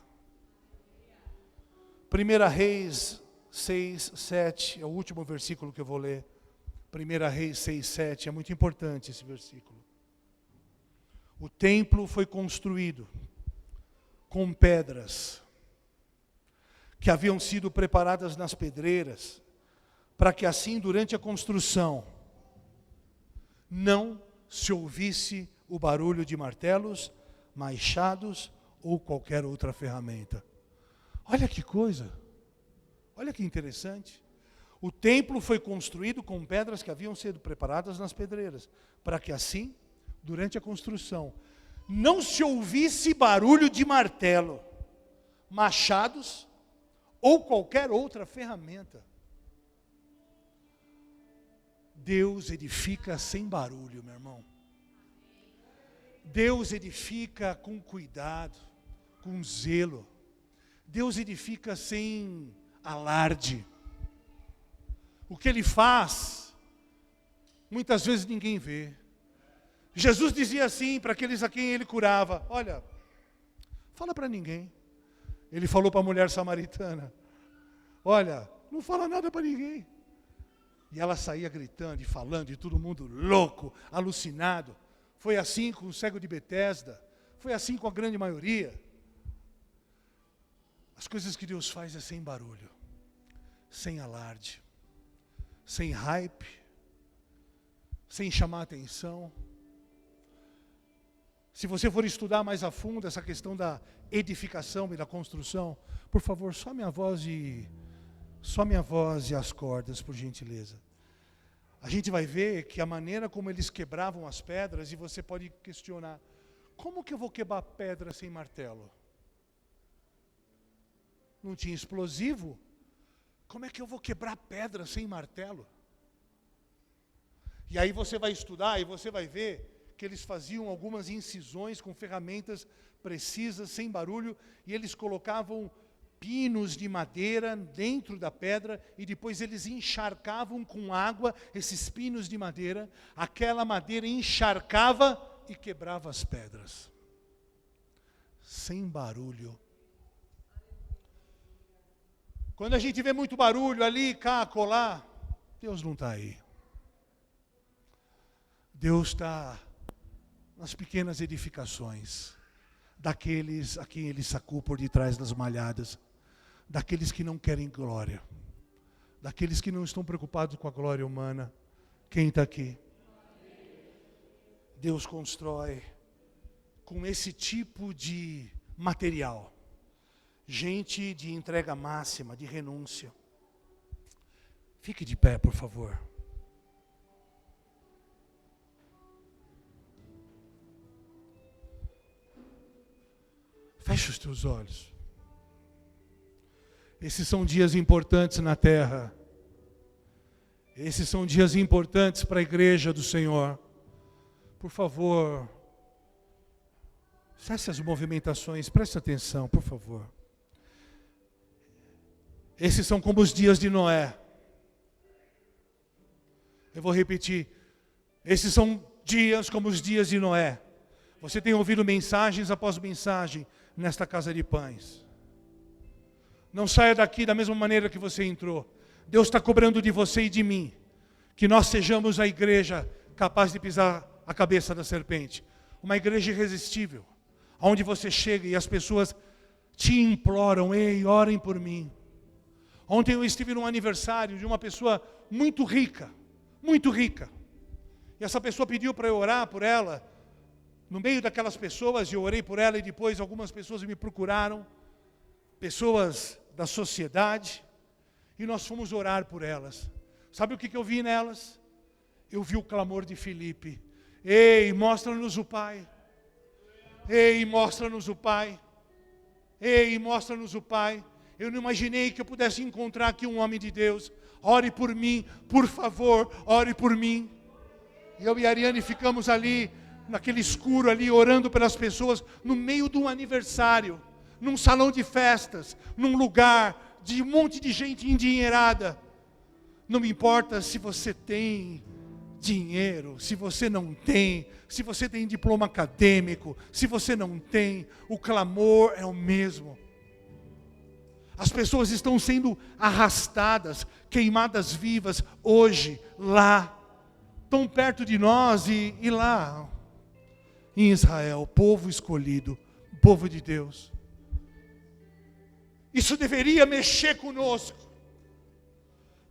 1 Reis 6, 7, é o último versículo que eu vou ler. 1 Reis 6, 7, é muito importante esse versículo. O templo foi construído com pedras que haviam sido preparadas nas pedreiras, para que assim, durante a construção, não se ouvisse o barulho de martelos, machados ou qualquer outra ferramenta. Olha que coisa, olha que interessante. O templo foi construído com pedras que haviam sido preparadas nas pedreiras, para que assim, durante a construção, não se ouvisse barulho de martelo, machados ou qualquer outra ferramenta. Deus edifica sem barulho, meu irmão. Deus edifica com cuidado, com zelo. Deus edifica sem alarde. O que Ele faz, muitas vezes ninguém vê. Jesus dizia assim para aqueles a quem Ele curava: olha, fala para ninguém. Ele falou para a mulher samaritana: olha, não fala nada para ninguém. E ela saía gritando e falando, e todo mundo louco, alucinado. Foi assim com o cego de Betesda, foi assim com a grande maioria. As coisas que Deus faz é sem barulho, sem alarde, sem hype, sem chamar atenção. Se você for estudar mais a fundo essa questão da edificação e da construção, por favor, só minha voz e as cordas, por gentileza. A gente vai ver que a maneira como eles quebravam as pedras, e você pode questionar: como que eu vou quebrar pedra sem martelo? Não tinha explosivo? Como é que eu vou quebrar pedra sem martelo? E aí você vai estudar e você vai ver que eles faziam algumas incisões com ferramentas precisas, sem barulho, e eles colocavam pinos de madeira dentro da pedra, e depois eles encharcavam com água esses pinos de madeira. Aquela madeira encharcava e quebrava as pedras. Sem barulho. Quando a gente vê muito barulho ali, cá, acolá, Deus não está aí. Deus está nas pequenas edificações. daqueles a quem Ele sacou por detrás das malhadas, daqueles que não querem glória, daqueles que não estão preocupados com a glória humana. Quem está aqui? Deus constrói com esse tipo de material gente de entrega máxima, de renúncia. Fique de pé, por favor. Feche os teus olhos. Esses são dias importantes na terra. Esses são dias importantes para a igreja do Senhor. Por favor, cesse as movimentações, preste atenção, por favor. Esses são como os dias de Noé. Eu vou repetir. Esses são dias como os dias de Noé. Você tem ouvido mensagens após mensagem nesta casa de pães. Não saia daqui da mesma maneira que você entrou. Deus está cobrando de você e de mim que nós sejamos a igreja capaz de pisar a cabeça da serpente. Uma igreja irresistível, onde você chega e as pessoas te imploram: ei, orem por mim. Ontem eu estive num aniversário de uma pessoa muito rica, muito rica. E essa pessoa pediu para eu orar por ela. No meio daquelas pessoas, eu orei por ela e depois algumas pessoas me procuraram, pessoas da sociedade, e nós fomos orar por elas. Sabe o que eu vi nelas? Eu vi o clamor de Filipe: ei, mostra-nos o Pai. Ei, mostra-nos o Pai. Ei, mostra-nos o Pai. Eu não imaginei que eu pudesse encontrar aqui um homem de Deus. Ore por mim, por favor, ore por mim. E eu e a Ariane ficamos ali, naquele escuro ali, orando pelas pessoas, no meio de um aniversário, num salão de festas, num lugar de um monte de gente endinheirada. Não me importa se você tem dinheiro, se você não tem, se você tem diploma acadêmico, se você não tem, o clamor é o mesmo. As pessoas estão sendo arrastadas, queimadas vivas, hoje, lá, tão perto de nós e lá, em Israel, povo escolhido, povo de Deus. Isso deveria mexer conosco.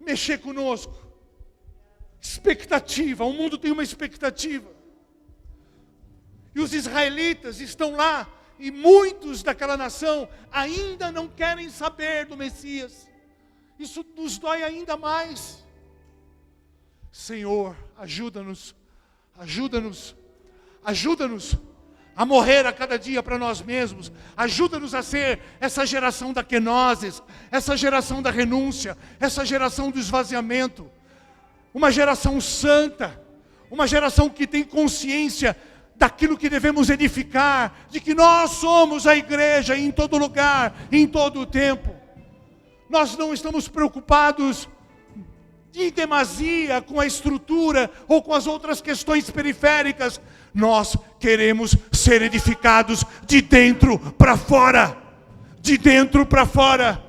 Mexer conosco. Expectativa, o mundo tem uma expectativa. E os israelitas estão lá, e muitos daquela nação ainda não querem saber do Messias. Isso nos dói ainda mais. Senhor, ajuda-nos, ajuda-nos, ajuda-nos a morrer a cada dia para nós mesmos. Ajuda-nos a ser essa geração da quenoses, essa geração da renúncia, essa geração do esvaziamento. Uma geração santa, uma geração que tem consciência daquilo que devemos edificar, de que nós somos a igreja em todo lugar, em todo o tempo. Nós não estamos preocupados em demasia com a estrutura ou com as outras questões periféricas. Nós queremos ser edificados de dentro para fora. De dentro para fora.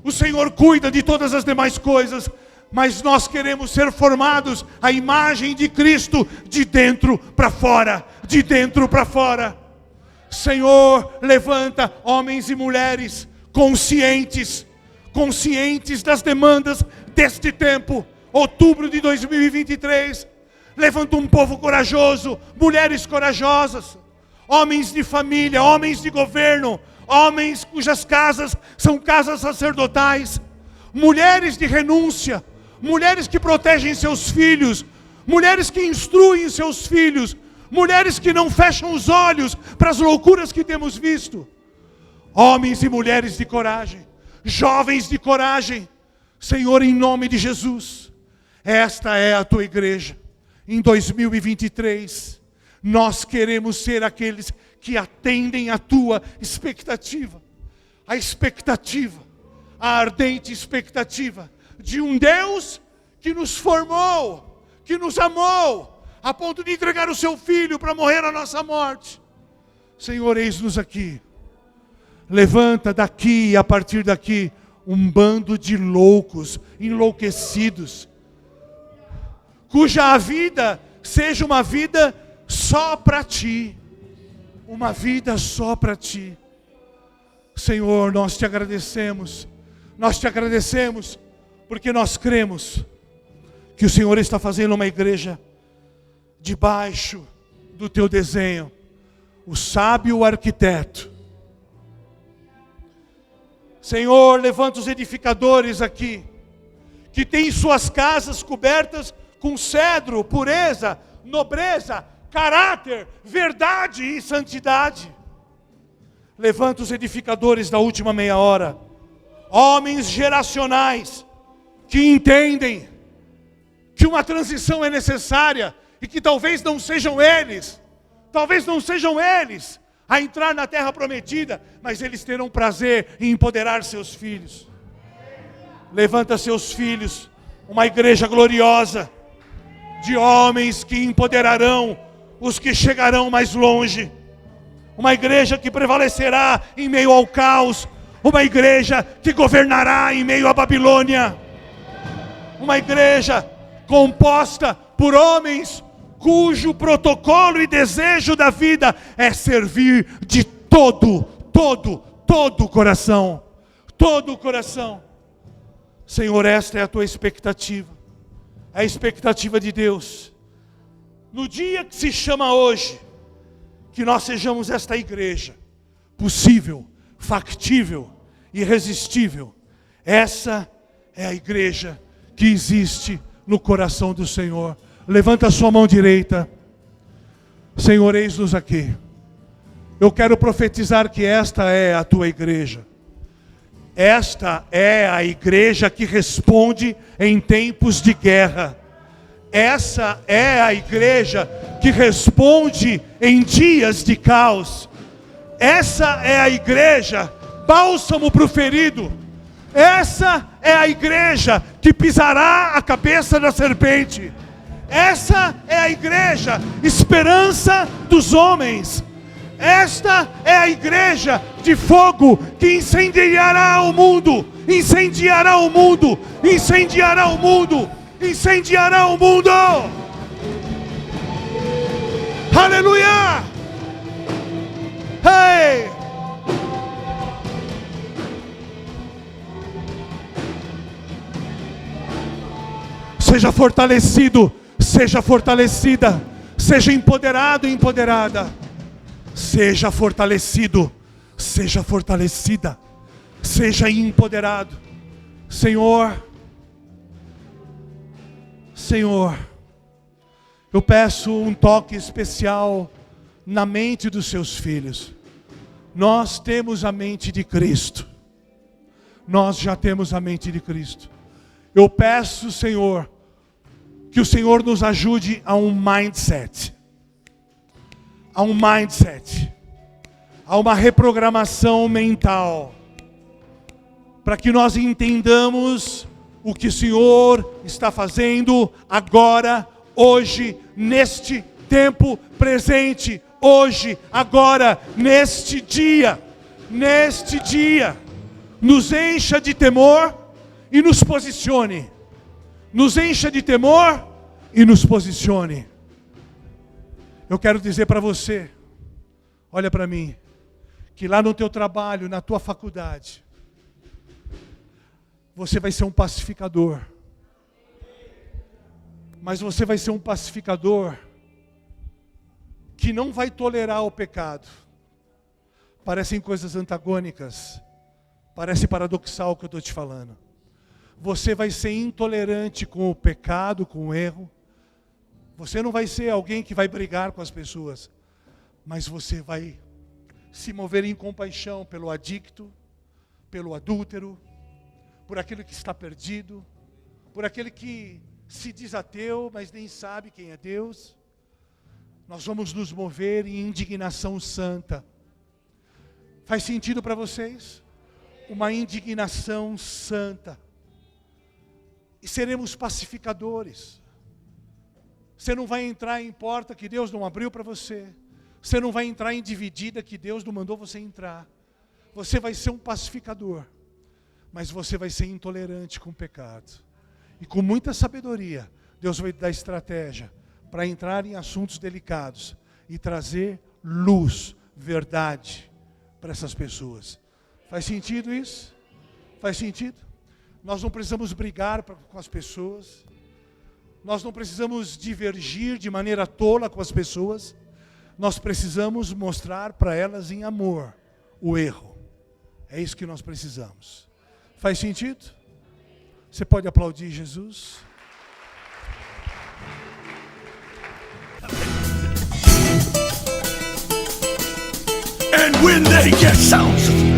O Senhor cuida de todas as demais coisas, mas nós queremos ser formados à imagem de Cristo de dentro para fora. De dentro para fora. Senhor, levanta homens e mulheres conscientes das demandas deste tempo. Outubro de 2023. Levanta um povo corajoso, mulheres corajosas, homens de família, homens de governo, homens cujas casas são casas sacerdotais, mulheres de renúncia, mulheres que protegem seus filhos, mulheres que instruem seus filhos, mulheres que não fecham os olhos para as loucuras que temos visto. Homens e mulheres de coragem, jovens de coragem. Senhor, em nome de Jesus, esta é a tua igreja. Em 2023, nós queremos ser aqueles que atendem a tua expectativa. A expectativa, a ardente expectativa de um Deus que nos formou, que nos amou, a ponto de entregar o seu Filho para morrer a nossa morte. Senhor, eis-nos aqui. Levanta daqui e a partir daqui um bando de loucos, enlouquecidos, cuja vida seja uma vida só para ti. uma vida só para Ti. Senhor, nós Te agradecemos. Nós Te agradecemos porque nós cremos que o Senhor está fazendo uma igreja debaixo do Teu desenho. O sábio arquiteto. Senhor, levanta os edificadores aqui, que têm suas casas cobertas com cedro, pureza, nobreza, caráter, verdade e santidade. Levanta os edificadores da última meia hora, homens geracionais, que entendem que uma transição é necessária, e que talvez não sejam eles a entrar na terra prometida, mas eles terão prazer em empoderar seus filhos. Levanta seus filhos, uma igreja gloriosa, de homens que empoderarão os que chegarão mais longe. Uma igreja que prevalecerá em meio ao caos. Uma igreja que governará em meio à Babilônia. Uma igreja composta por homens cujo protocolo e desejo da vida é servir de todo o coração. Todo o coração. Senhor, esta é a Tua expectativa. A expectativa de Deus. No dia que se chama hoje, que nós sejamos esta igreja possível, factível, irresistível. Essa é a igreja que existe no coração do Senhor. Levanta a sua mão direita. Senhor, eis-nos aqui. Eu quero profetizar que esta é a Tua igreja. Esta é a igreja que responde em tempos de guerra. Essa é a igreja que responde em dias de caos. Essa é a igreja, bálsamo para o ferido. Essa é a igreja que pisará a cabeça da serpente. Essa é a igreja, esperança dos homens. Esta é a igreja de fogo que incendiará o mundo. Incendiará o mundo. Incendiará o mundo. Incendiará o mundo. Aleluia! Hey! Seja fortalecido, seja fortalecida, seja empoderado e empoderada. Seja fortalecido, seja fortalecida, seja empoderado. Senhor, eu peço um toque especial na mente dos seus filhos. Nós temos a mente de Cristo. Nós já temos a mente de Cristo. Eu peço, Senhor, que o Senhor nos ajude a um mindset. A um mindset. A uma reprogramação mental. Para que nós entendamos o que o Senhor está fazendo agora, hoje, neste tempo presente, hoje, agora, neste dia. Neste dia. Nos encha de temor e nos posicione. Nos encha de temor e nos posicione. Eu quero dizer para você, olha para mim, que lá no teu trabalho, na tua faculdade, você vai ser um pacificador. Mas você vai ser um pacificador que não vai tolerar o pecado. Parecem coisas antagônicas. Parece paradoxal o que eu estou te falando. Você vai ser intolerante com o pecado, com o erro. Você não vai ser alguém que vai brigar com as pessoas. Mas você vai se mover em compaixão pelo adicto, pelo adúltero, por aquele que está perdido, por aquele que se diz ateu, mas nem sabe quem é Deus. Nós vamos nos mover em indignação santa. Faz sentido para vocês? Uma indignação santa. E seremos pacificadores. Você não vai entrar em porta que Deus não abriu para você. Você não vai entrar em dividida que Deus não mandou você entrar. Você vai ser um pacificador. Mas você vai ser intolerante com o pecado. E com muita sabedoria, Deus vai te dar estratégia para entrar em assuntos delicados e trazer luz, verdade para essas pessoas. Faz sentido isso? Faz sentido? Nós não precisamos brigar com as pessoas. Nós não precisamos divergir de maneira tola com as pessoas. Nós precisamos mostrar para elas em amor o erro. É isso que nós precisamos. Faz sentido? Você pode aplaudir Jesus? And when they get sounds of